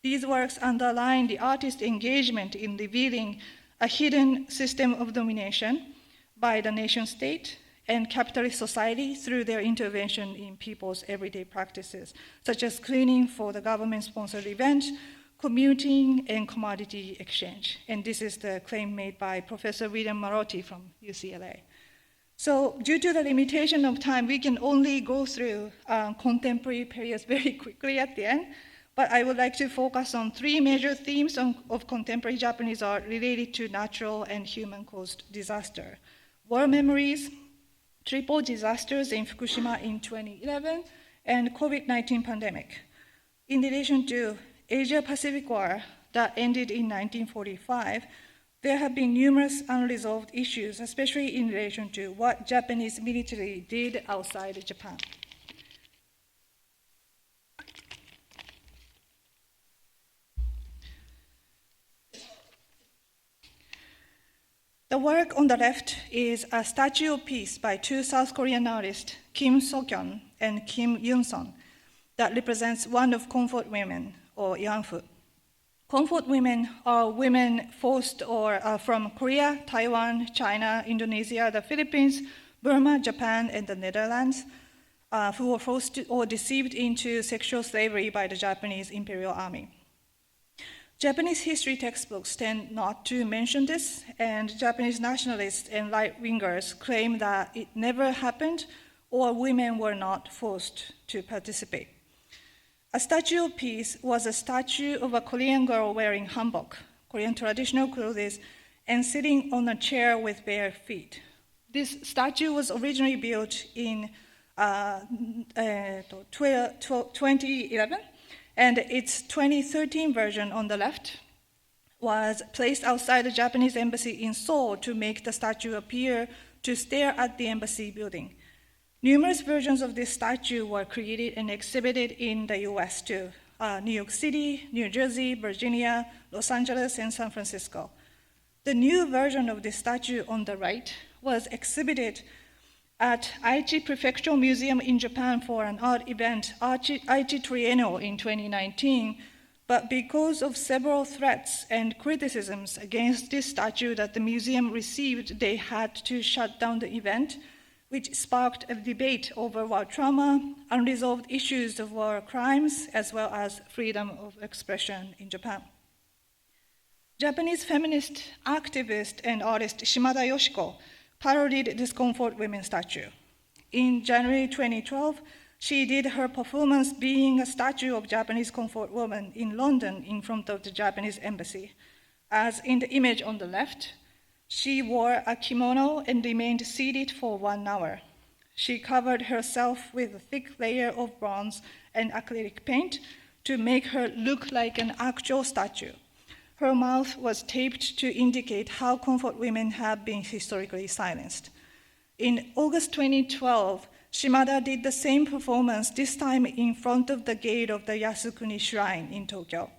These works underline the artist's engagement in revealing a hidden system of domination by the nation state and capitalist society through their intervention in people's everyday practices, such as cleaning for the government-sponsored event, commuting, and commodity exchange. And this is the claim made by Professor William Marotti from UCLA. So due to the limitation of time, we can only go through contemporary periods very quickly at the end, but I would like to focus on 3 major themes of contemporary Japanese art related to natural and human-caused disaster: war memories, triple disasters in Fukushima in 2011, and COVID-19 pandemic. In relation to Asia-Pacific War that ended in 1945, there have been numerous unresolved issues, especially in relation to what Japanese military did outside Japan. The work on the left is a statue piece by 2 South Korean artists, Kim So-kyun and Kim Yoon-son, that represents one of comfort women, or Yanfu. Comfort women are women forced from Korea, Taiwan, China, Indonesia, the Philippines, Burma, Japan, and the Netherlands, who were forced or deceived into sexual slavery by the Japanese Imperial Army. Japanese history textbooks tend not to mention this, and Japanese nationalists and right-wingers claim that it never happened or women were not forced to participate. A statue piece was a statue of a Korean girl wearing hanbok, Korean traditional clothes, and sitting on a chair with bare feet. This statue was originally built in 2011, and its 2013 version on the left was placed outside the Japanese embassy in Seoul to make the statue appear to stare at the embassy building. Numerous versions of this statue were created and exhibited in the US too, New York City, New Jersey, Virginia, Los Angeles, and San Francisco. The new version of this statue on the right was exhibited at Aichi Prefectural Museum in Japan for an art event, Aichi Triennial in 2019, but because of several threats and criticisms against this statue that the museum received, they had to shut down the event, which sparked a debate over war trauma, unresolved issues of war crimes, as well as freedom of expression in Japan. Japanese feminist activist and artist Shimada Yoshiko parodied this Comfort Women statue. In January 2012, she did her performance being a statue of Japanese comfort woman in London in front of the Japanese embassy. As in the image on the left, she wore a kimono and remained seated for 1 hour. She covered herself with a thick layer of bronze and acrylic paint to make her look like an actual statue. Her mouth was taped to indicate how comfort women have been historically silenced. In August 2012, Shimada did the same performance, this time in front of the gate of the Yasukuni Shrine in Tokyo.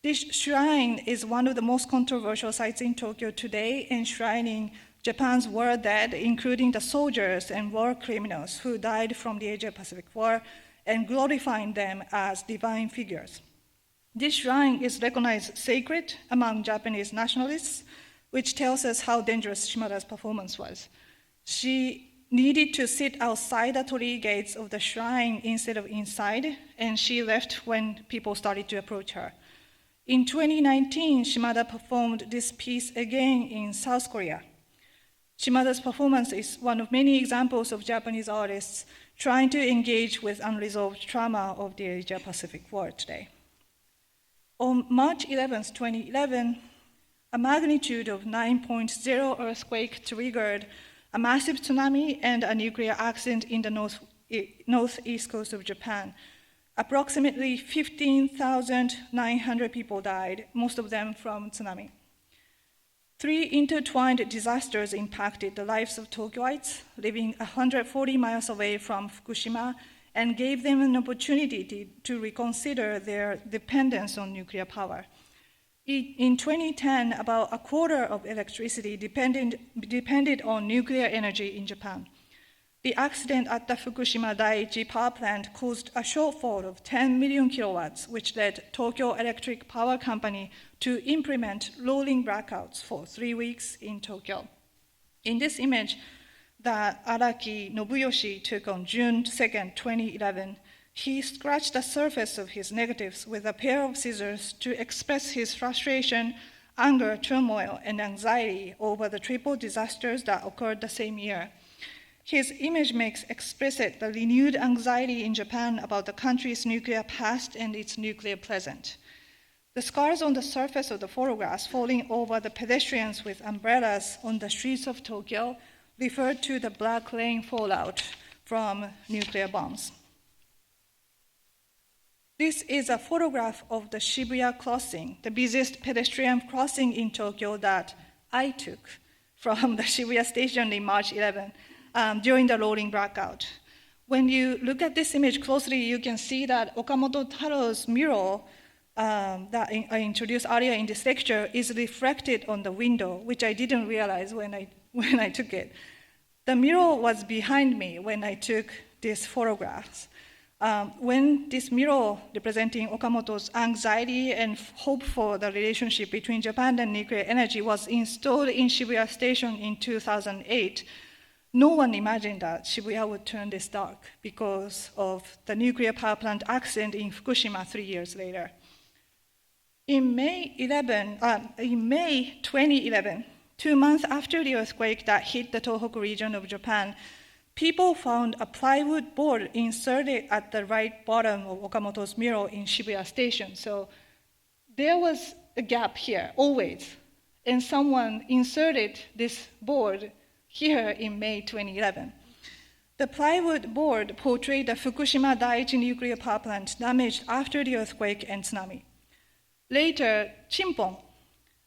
This shrine is one of the most controversial sites in Tokyo today, enshrining Japan's war dead, including the soldiers and war criminals who died from the Asia-Pacific War, and glorifying them as divine figures. This shrine is recognized sacred among Japanese nationalists, which tells us how dangerous Shimada's performance was. She needed to sit outside the torii gates of the shrine instead of inside, and she left when people started to approach her. In 2019, Shimada performed this piece again in South Korea. Shimada's performance is one of many examples of Japanese artists trying to engage with unresolved trauma of the Asia-Pacific War today. On March 11, 2011, a magnitude of 9.0 earthquake triggered a massive tsunami and a nuclear accident in the northeast coast of Japan. Approximately 15,900 people died, most of them from tsunami. 3 intertwined disasters impacted the lives of Tokyoites living 140 miles away from Fukushima and gave them an opportunity to reconsider their dependence on nuclear power. In 2010, about a quarter of electricity depended on nuclear energy in Japan. The accident at the Fukushima Daiichi power plant caused a shortfall of 10 million kilowatts, which led Tokyo Electric Power Company to implement rolling blackouts for 3 weeks in Tokyo. In this image that Araki Nobuyoshi took on June 2, 2011, he scratched the surface of his negatives with a pair of scissors to express his frustration, anger, turmoil, and anxiety over the triple disasters that occurred the same year. His image makes explicit the renewed anxiety in Japan about the country's nuclear past and its nuclear present. The scars on the surface of the photographs falling over the pedestrians with umbrellas on the streets of Tokyo referred to the black rain fallout from nuclear bombs. This is a photograph of the Shibuya crossing, the busiest pedestrian crossing in Tokyo that I took from the Shibuya station in March 11 during the rolling blackout. When you look at this image closely, you can see that Okamoto Taro's mural that I introduced earlier in this lecture is reflected on the window, which I didn't realize when I took it. The mural was behind me when I took these photographs. When this mural representing Okamoto's anxiety and hope for the relationship between Japan and nuclear energy was installed in Shibuya Station in 2008, no one imagined that Shibuya would turn this dark because of the nuclear power plant accident in Fukushima 3 years later. In May 2011, 2 months after the earthquake that hit the Tohoku region of Japan, people found a plywood board inserted at the right bottom of Okamoto's mural in Shibuya Station. So there was a gap here, always. And someone inserted this board here in May 2011. The plywood board portrayed the Fukushima Daiichi nuclear power plant damaged after the earthquake and tsunami. Later, Chimpon,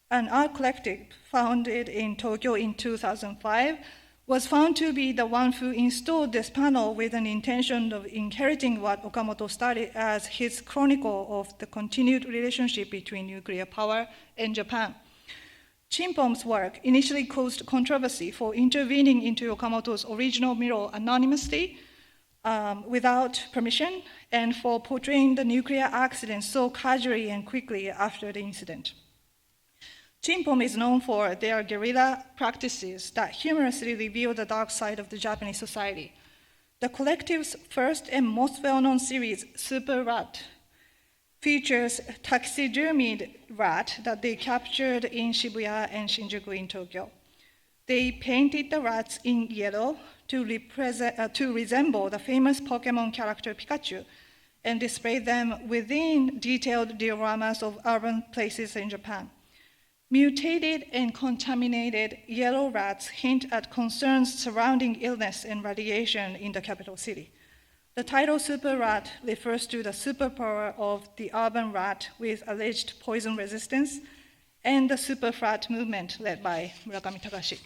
an art collective founded in Tokyo in 2005, was found to be the one who installed this panel with an intention of inheriting what Okamoto started as his chronicle of the continued relationship between nuclear power and Japan. Chimpon's work initially caused controversy for intervening into Okamoto's original mural anonymously without permission and for portraying the nuclear accident so casually and quickly after the incident. Chimpon is known for their guerrilla practices that humorously reveal the dark side of the Japanese society. The collective's first and most well-known series, Super Rat, features taxidermied rat that they captured in Shibuya and Shinjuku in Tokyo. They painted the rats in yellow to resemble the famous Pokemon character Pikachu and displayed them within detailed dioramas of urban places in Japan. Mutated and contaminated yellow rats hint at concerns surrounding illness and radiation in the capital city. The title Super Rat refers to the superpower of the urban rat with alleged poison resistance and the Super Rat movement led by Murakami Takashi.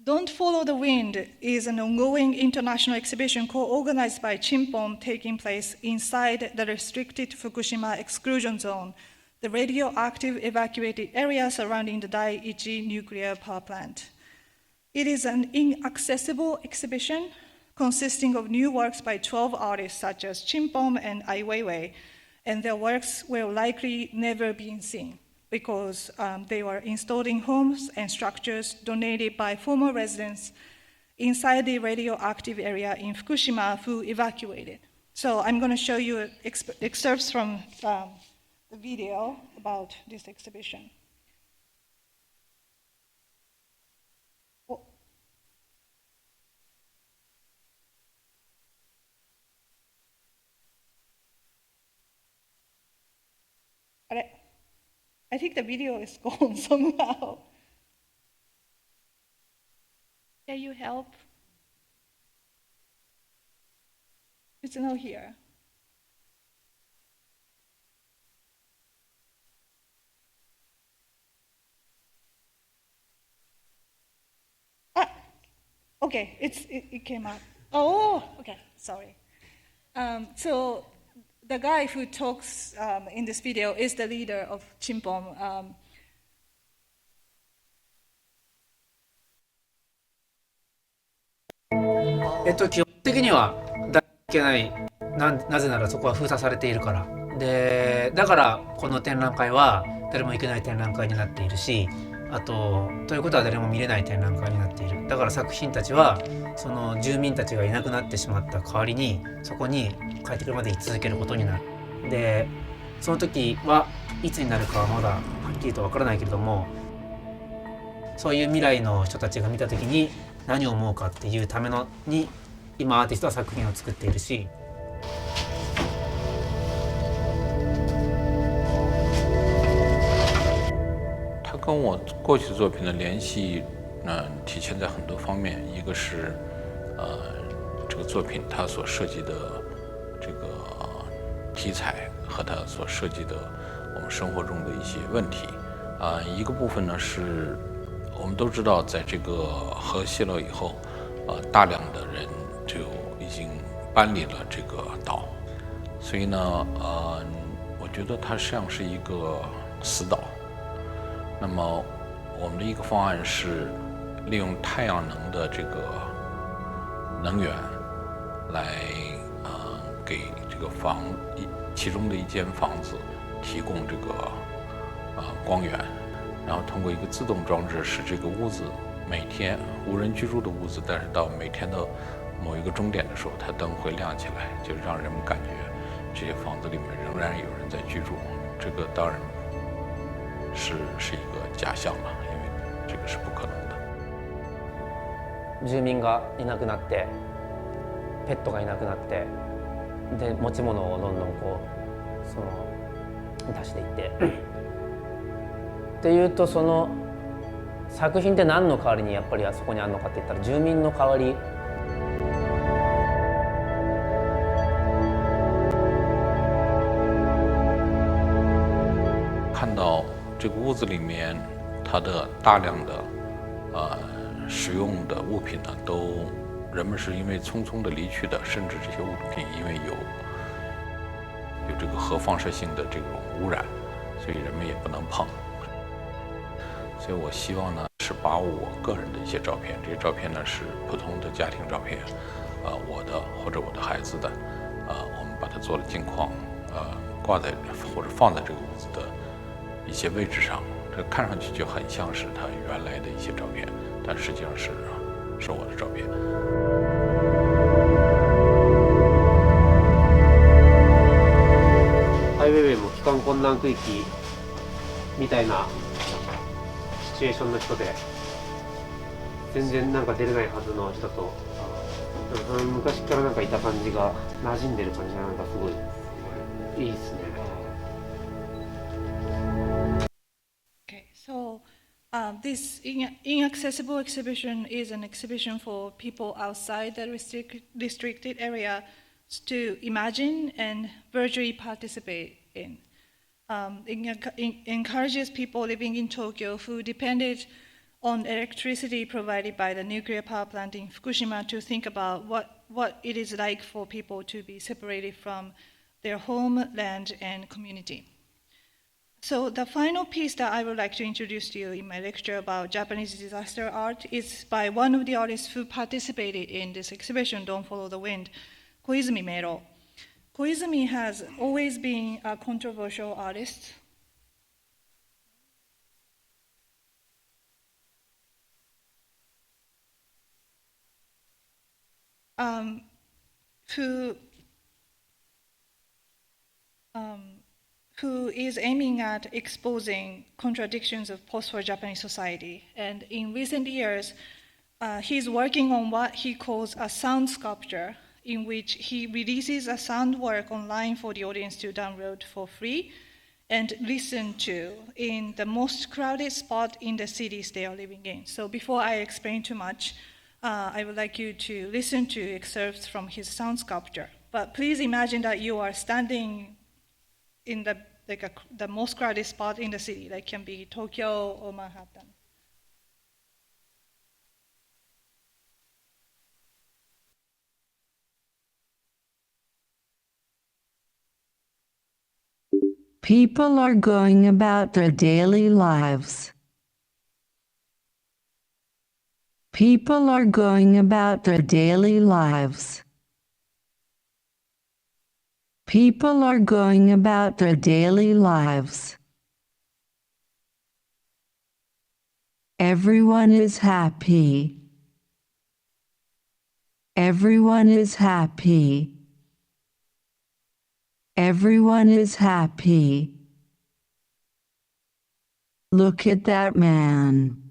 Don't Follow the Wind is an ongoing international exhibition co-organized by Chimpon taking place inside the restricted Fukushima exclusion zone, the radioactive evacuated area surrounding the Daiichi nuclear power plant. It is an inaccessible exhibition consisting of new works by 12 artists such as Chimpon and Ai Weiwei, and their works will likely never be seen because they were installed in homes and structures donated by former residents inside the radioactive area in Fukushima who evacuated. So I'm going to show you excerpts from the video about this exhibition. I think the video is gone somehow. Can you help? It's not here. Okay, it came out. Oh, okay, sorry. So the guy who talks in this video is the leader of Chimpon. 基本的にはだけない。なぜならそこは封鎖されているから。で、だからこの展覧会は誰も行けない展覧会になっているし、あとということは誰も見れない展覧会になっている。だから作品たちはその住民たちがいなくなってしまった代わりにそこに帰ってくるまで居続けることになる。で、その時はいつになるかはまだはっきりとわからないけれども、そういう未来の人たちが見た時に何を思うかっていうためのに今アーティストは作品を作っているし。它跟我过去作品的联系，体现在很多方面。一个是，这个作品它所涉及的这个题材和它所涉及的我们生活中的一些问题。一个部分呢是，我们都知道，在这个核泄漏以后，大量的人就已经搬离了这个岛，所以呢，我觉得它像是一个死岛。那么我们的一个方案是利用太阳能的这个能源来给这个其中的一间房子提供这个光源，然后通过一个自动装置使这个屋子每天无人居住的屋子，但是到每天的某一个钟点的时候，它灯会亮起来，就让人们感觉这些房子里面仍然有人在居住。这个当然是一个假象了，因为这个是不可能的。住民がいなくなって、ペットがいなくなって、で持ち物をどんどんこう出していってっていうと、その作品って何の代わりにやっぱりあそこにあるのかって言ったら住民の代わり。看到这个屋子里面，它的大量的使用的物品呢，都人们是因为匆匆的离去的，甚至这些物品因为有这个核放射性的这种污染，所以人们也不能碰。所以我希望呢，是把我个人的一些照片，这些照片呢是普通的家庭照片，我的或者我的孩子的，我们把它做了镜框，挂在或者放在这个屋子的一些位置上，这看上去就很像是他原来的一些照片，但实际上是我的照片。ハイウェイも帰還困難区域みたいなシチュエーションの人で、全然なんか出れないはずの人と、昔からなんかいた感じが馴染んでる感じがなんかすごいいいですね。Okay, so this inaccessible exhibition is an exhibition for people outside the restricted area to imagine and virtually participate in. It encourages people living in Tokyo who depended on electricity provided by the nuclear power plant in Fukushima to think about what it is like for people to be separated from their homeland and community. So the final piece that I would like to introduce to you in my lecture about Japanese disaster art is by one of the artists who participated in this exhibition, Don't Follow the Wind, Koizumi Meiro. Koizumi has always been a controversial artist. Who is aiming at exposing contradictions of post-war Japanese society. And in recent years, he's working on what he calls a sound sculpture, in which he releases a sound work online for the audience to download for free and listen to in the most crowded spot in the cities they are living in. So before I explain too much, I would like you to listen to excerpts from his sound sculpture. But please imagine that you are standing in the most crowded spot in the city, like can be Tokyo or Manhattan. People are going about their daily lives. People are going about their daily lives. People are going about their daily lives. Everyone is happy. Everyone is happy. Everyone is happy. Look at that man.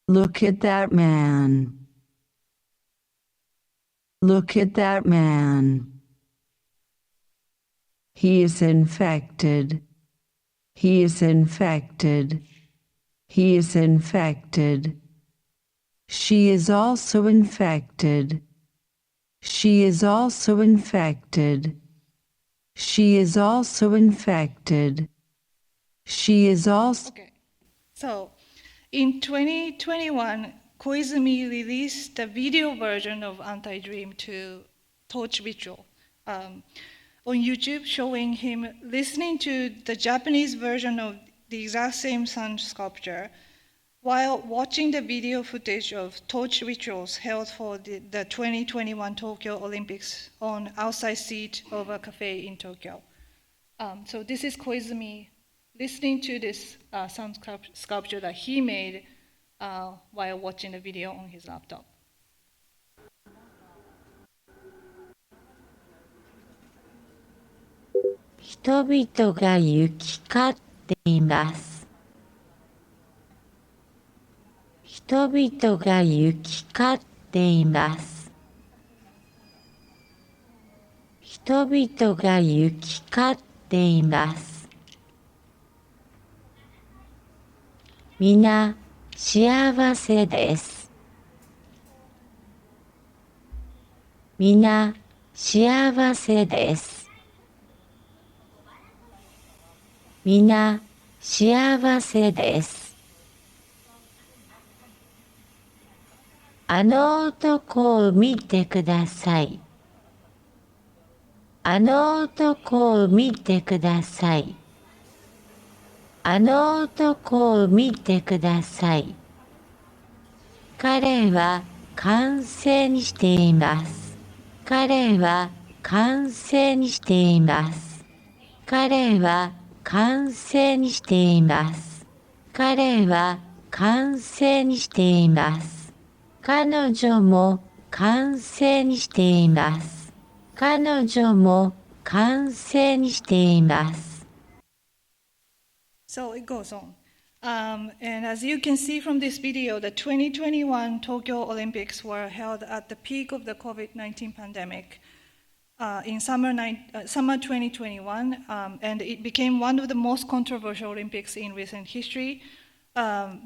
Look at that man. Look at that man. He is infected. He is infected. He is infected. She is also infected. She is also infected. She is also infected. She is also... Okay, so in 2021, Koizumi released the video version of Anti-Dream to Torch Ritual on YouTube, showing him listening to the Japanese version of the exact same sun sculpture while watching the video footage of torch rituals held for the 2021 Tokyo Olympics on outside seat of a cafe in Tokyo. So this is Koizumi listening to this sun sculpture that he made while watching the video on his laptop. 人々が行き交っています。人々が行き交っています。人々が行き交っています。皆幸せです。皆幸せです。皆幸せです。あの男を見てください。あの男を見てください。あの男を見てください。彼は完成にしています。彼は完成にしています。彼は完成にしています。彼は完成にしています。彼女も完成にしています。彼女も完成にしています。So it goes on. And as you can see from this video, the 2021 Tokyo Olympics were held at the peak of the COVID-19 pandemic in summer 2021, and it became one of the most controversial Olympics in recent history.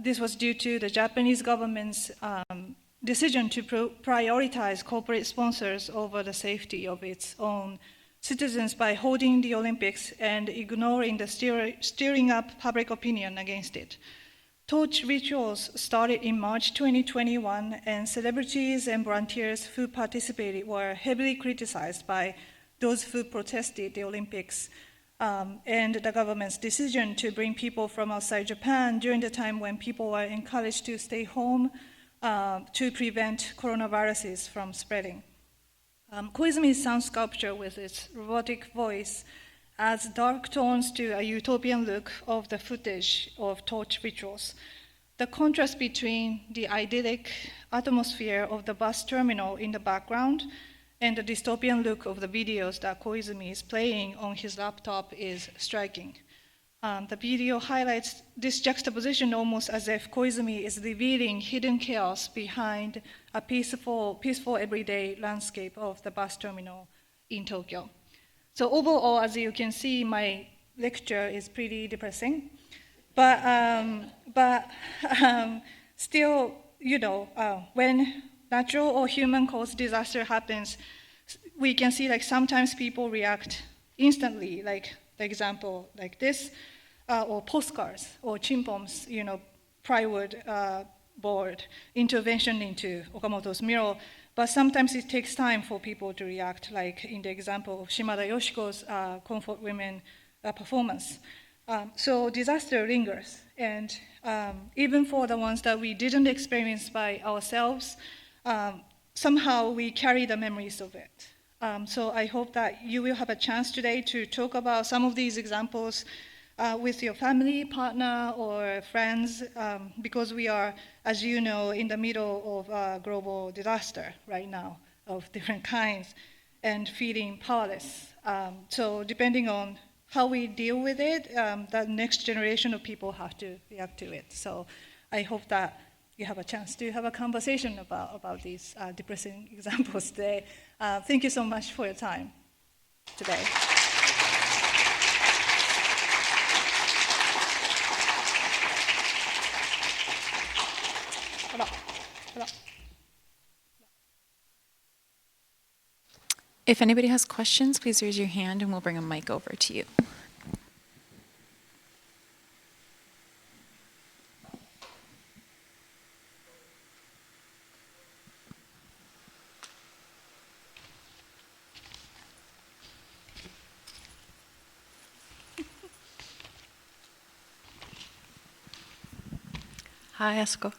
This was due to the Japanese government's decision to prioritize corporate sponsors over the safety of its own citizens by holding the Olympics and ignoring the stirring up public opinion against it. Torch rituals started in March 2021, and celebrities and volunteers who participated were heavily criticized by those who protested the Olympics and the government's decision to bring people from outside Japan during the time when people were encouraged to stay home to prevent coronaviruses from spreading. Koizumi's sound sculpture with its robotic voice adds dark tones to a utopian look of the footage of torch rituals. The contrast between the idyllic atmosphere of the bus terminal in the background and the dystopian look of the videos that Koizumi is playing on his laptop is striking. The video highlights this juxtaposition almost as if Koizumi is revealing hidden chaos behind a peaceful everyday landscape of the bus terminal in Tokyo. So overall, as you can see, my lecture is pretty depressing, but still, when natural or human-caused disaster happens, we can see like sometimes people react instantly, like the example like this, or postcards, or Chimpom's, plywood board intervention into Okamoto's mural. But sometimes it takes time for people to react, like in the example of Shimada Yoshiko's Comfort Women performance. So disaster lingers, and even for the ones that we didn't experience by ourselves, somehow we carry the memories of it. So I hope that you will have a chance today to talk about some of these examples with your family, partner, or friends, because we are, as you know, in the middle of a global disaster right now of different kinds and feeling powerless. So depending on how we deal with it, the next generation of people have to react to it. So I hope that you have a chance to have a conversation about these depressing examples today. Thank you so much for your time today. If anybody has questions, please raise your hand and we'll bring a mic over to you. Hi, Asako.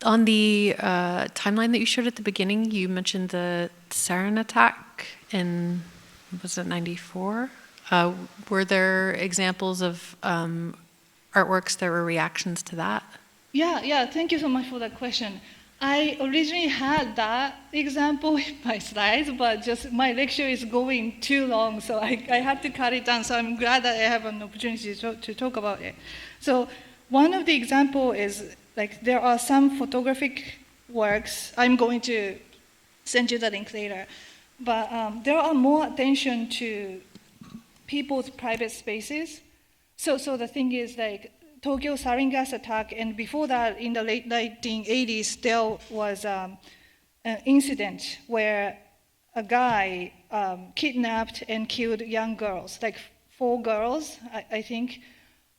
On the timeline that you showed at the beginning, you mentioned the sarin attack in, was it 94? Were there examples of artworks that were reactions to that? Yeah, thank you so much for that question. I originally had that example in my slides, but just my lecture is going too long, so I had to cut it down. So I'm glad that I have an opportunity to talk about it. So one of the examples is, like, there are some photographic works. I'm going to send you the link later. But there are more attention to people's private spaces. So the thing is, like, Tokyo sarin gas attack, and before that, in the late 1980s, there was an incident where a guy kidnapped and killed young girls, like 4 girls, I think.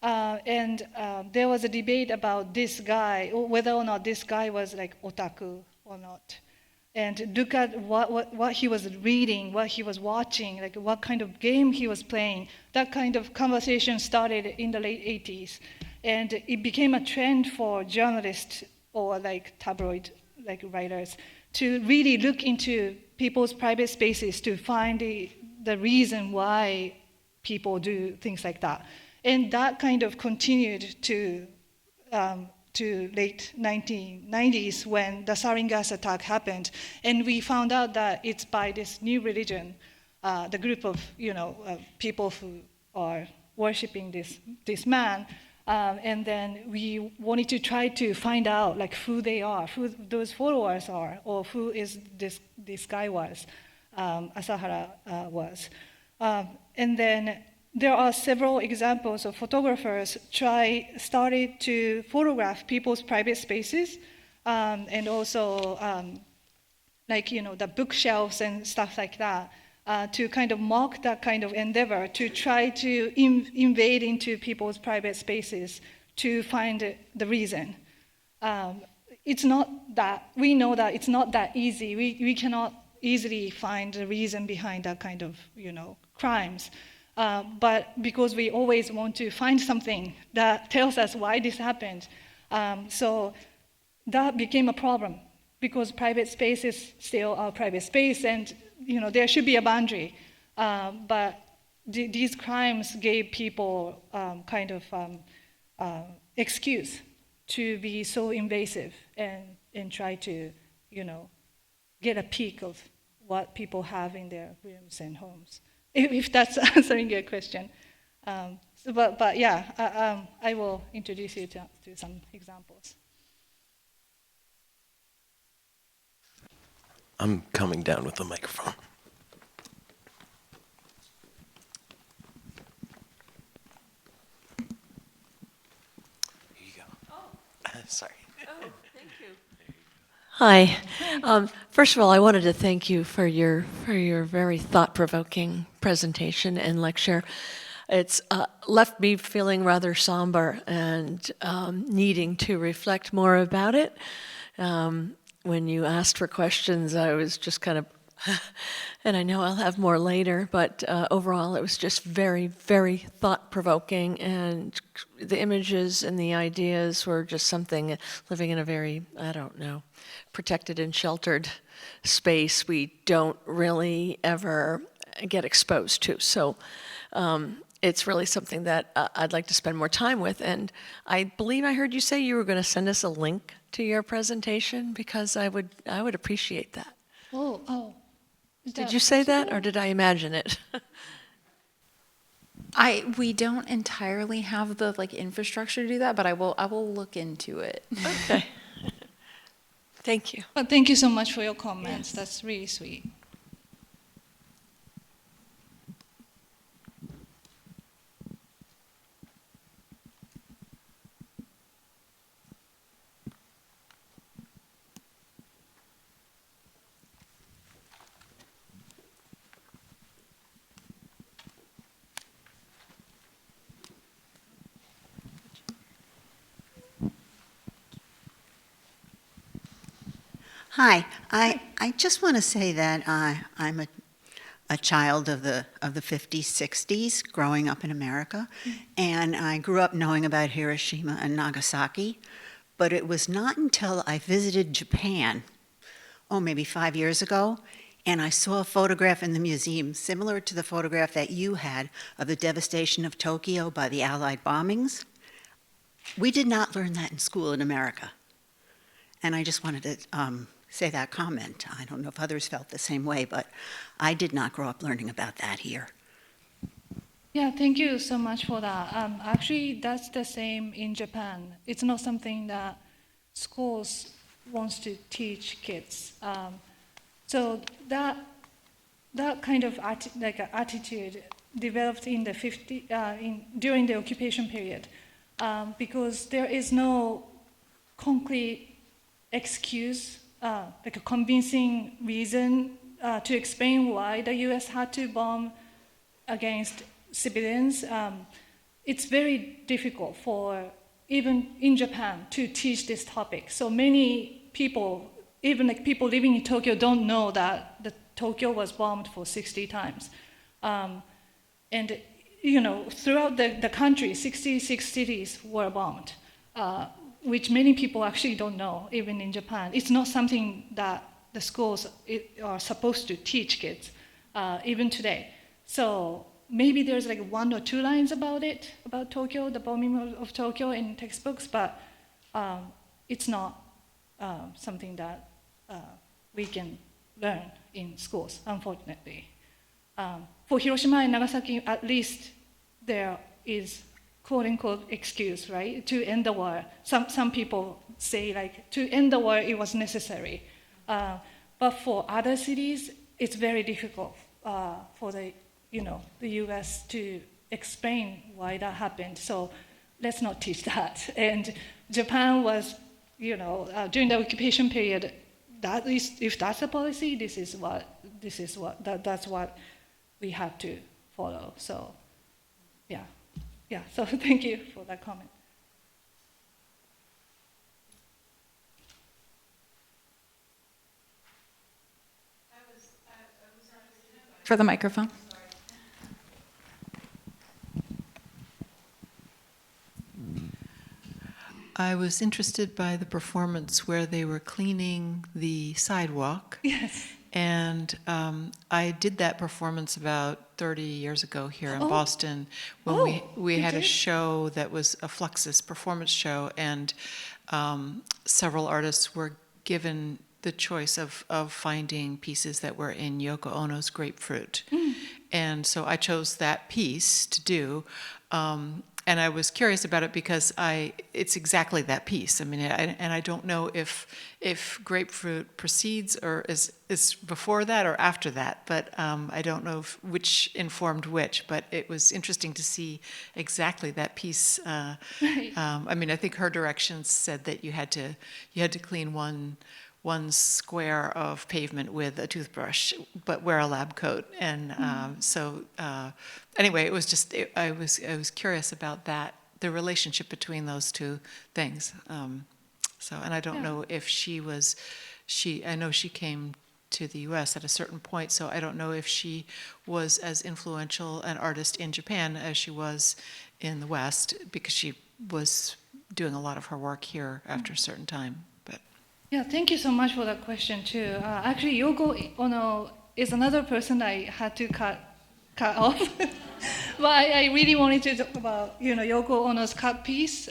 And there was a debate about this guy, whether or not this guy was like otaku or not. And look at what he was reading, what he was watching, like what kind of game he was playing. That kind of conversation started in the late 80s. And it became a trend for journalists or like tabloid like writers to really look into people's private spaces to find the reason why people do things like that. And that kind of continued to late 1990s when the sarin gas attack happened. And we found out that it's by this new religion, the group of people who are worshiping this man. And then we wanted to try to find out like who they are, who those followers are, or who is this guy was, Asahara was. And then there are several examples of photographers started to photograph people's private spaces, and also the bookshelves and stuff like that, to kind of mock that kind of endeavor to try to invade into people's private spaces to find the reason. It's not that, we know that it's not that easy. We cannot easily find the reason behind that kind of crimes. But because we always want to find something that tells us why this happened, so that became a problem because private space is still our private space, and there should be a boundary. But these crimes gave people kind of excuse to be so invasive and try to get a peek of what people have in their rooms and homes. If that's answering your question. But yeah, I will introduce you to some examples. I'm coming down with the microphone. Here you go. Oh. Sorry. Oh, thank you. Hi. First of all, I wanted to thank you for your very thought-provoking presentation and lecture. It's left me feeling rather somber and needing to reflect more about it. When you asked for questions, I was just kind of, and I know I'll have more later, but overall it was just very, very thought-provoking, and the images and the ideas were just something, living in a very, I don't know, protected and sheltered space we don't really ever get exposed to. So it's really something that I'd like to spend more time with. And I believe I heard you say you were going to send us a link to your presentation, because I would appreciate that. Oh. Did you say that, or did I imagine it? We don't entirely have the infrastructure to do that, but I will look into it. Okay. Thank you. But thank you so much for your comments. Yes. That's really sweet. Hi, I just want to say that I'm a child of the 50s, 60s, growing up in America, and I grew up knowing about Hiroshima and Nagasaki, but it was not until I visited Japan, maybe 5 years ago, and I saw a photograph in the museum similar to the photograph that you had of the devastation of Tokyo by the Allied bombings. We did not learn that in school in America, and I just wanted to say that comment. I don't know if others felt the same way, but I did not grow up learning about that here. Yeah, thank you so much for that. Actually, that's the same in Japan. It's not something that schools wants to teach kids. So that kind of attitude developed in the during the occupation period, because there is no concrete excuse, like a convincing reason to explain why the U.S. had to bomb against civilians. It's very difficult for even in Japan to teach this topic. So many people, even like people living in Tokyo, don't know that Tokyo was bombed for 60 times. And throughout the country, 66 cities were bombed, which many people actually don't know, even in Japan. It's not something that the schools are supposed to teach kids, even today. So maybe there's like 1 or 2 lines about it, about Tokyo, the bombing of Tokyo in textbooks, but it's not something that we can learn in schools, unfortunately. For Hiroshima and Nagasaki, at least there is quote-unquote excuse, right, to end the war. Some people say like to end the war it was necessary, but for other cities it's very difficult for the U.S. to explain why that happened. So let's not teach that. And Japan was, during the occupation period, that is, if that's a policy, that's what we have to follow. So, yeah. So thank you for that comment. For the microphone. I was interested by the performance where they were cleaning the sidewalk. Yes. And I did that performance about 30 years ago here in Boston when we had a show that was a Fluxus performance show, and several artists were given the choice of finding pieces that were in Yoko Ono's Grapefruit. And so I chose that piece to do. And I was curious about it because it's exactly that piece. I mean, and I don't know if Grapefruit precedes or is before that or after that, but I don't know which informed which. But it was interesting to see exactly that piece. I mean, I think her directions said that you had to clean one square of pavement with a toothbrush, but wear a lab coat. And anyway, it was just, I was curious about that, the relationship between those two things. And I don't know if I know she came to the US at a certain point, so I don't know if she was as influential an artist in Japan as she was in the West, because she was doing a lot of her work here after a certain time. Yeah, thank you so much for that question too. Actually, Yoko Ono is another person I had to cut off. But I really wanted to talk about Yoko Ono's cut piece,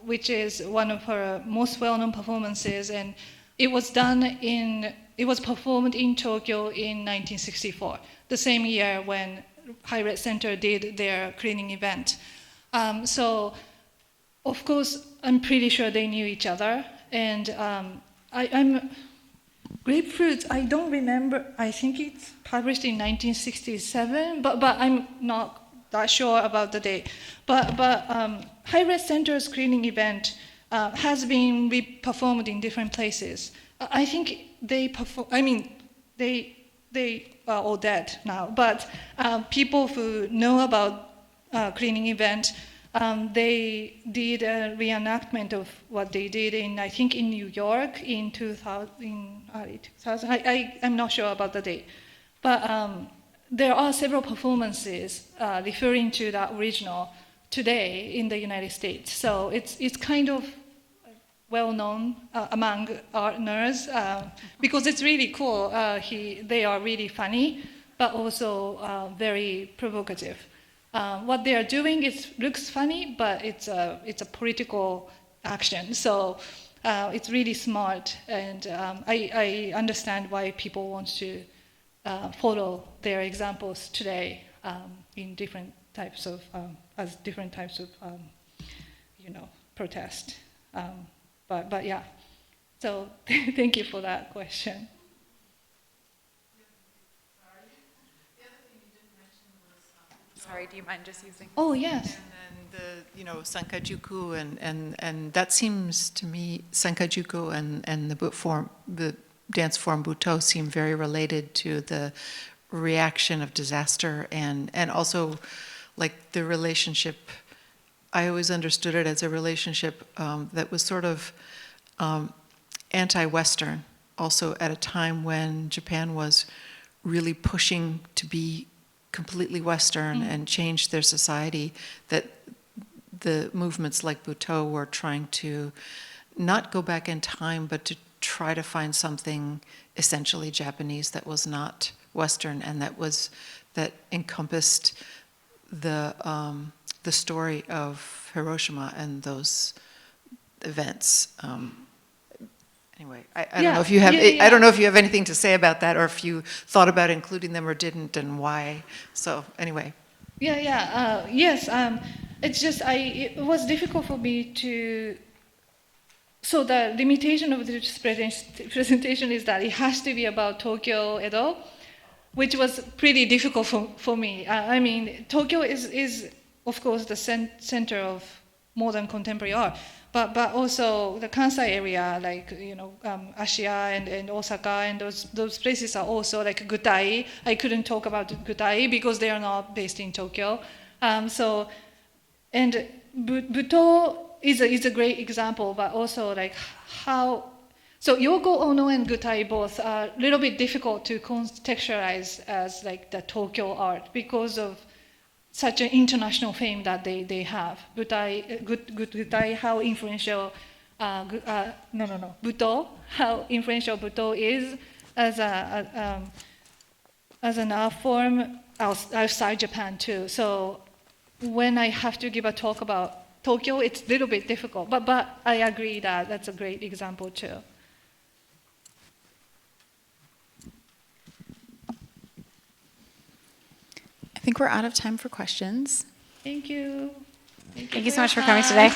which is one of her most well-known performances, and it was performed in Tokyo in 1964, the same year when High Red Center did their cleaning event. So, of course, I'm pretty sure they knew each other. And I'm Grapefruit, I don't remember, I think it's published in 1967, but I'm not that sure about the date. But High Red Center's cleaning event has been performed in different places. I think they are all dead now, but people who know about cleaning event, they did a reenactment of what they did in New York in early 2000. I'm not sure about the date, but there are several performances referring to that original today in the United States. So it's kind of well known among art nerds because it's really cool. They are really funny, but also very provocative. What they are doing looks funny, but it's a political action. So it's really smart, and I understand why people want to follow their examples today in different types of protest. But yeah. So thank you for that question. sorry, do you mind just using? Oh, yes. And the, Sankajuku, and that seems to me, Sankajuku and the dance form Buto seem very related to the reaction of disaster and also like the relationship. I always understood it as a relationship that was sort of anti-Western, also at a time when Japan was really pushing to be completely Western and change their society, that the movements like Buto were trying to not go back in time, but to try to find something essentially Japanese that was not Western and that encompassed the story of Hiroshima and those events. Anyway, I don't know if you have. I don't know if you have anything to say about that, or if you thought about including them or didn't, and why. So anyway. Yes. It's just it was difficult for me to. So the limitation of this presentation is that it has to be about Tokyo, Edo, which was pretty difficult for me. I mean, Tokyo is of course the center of modern contemporary art, but also the Kansai area, like Ashiya and Osaka, and those places are also like Gutai. I couldn't talk about Gutai because they are not based in Tokyo. And Buto is a great example, but also like how. So Yoko Ono and Gutai both are a little bit difficult to contextualize as like the Tokyo art because of such an international fame that they have. Gutai, how influential, Buto, how influential Buto is as an art form outside Japan too. So when I have to give a talk about Tokyo, it's a little bit difficult, but I agree that that's a great example too. I think we're out of time for questions. Thank you. Thank you so much for coming today.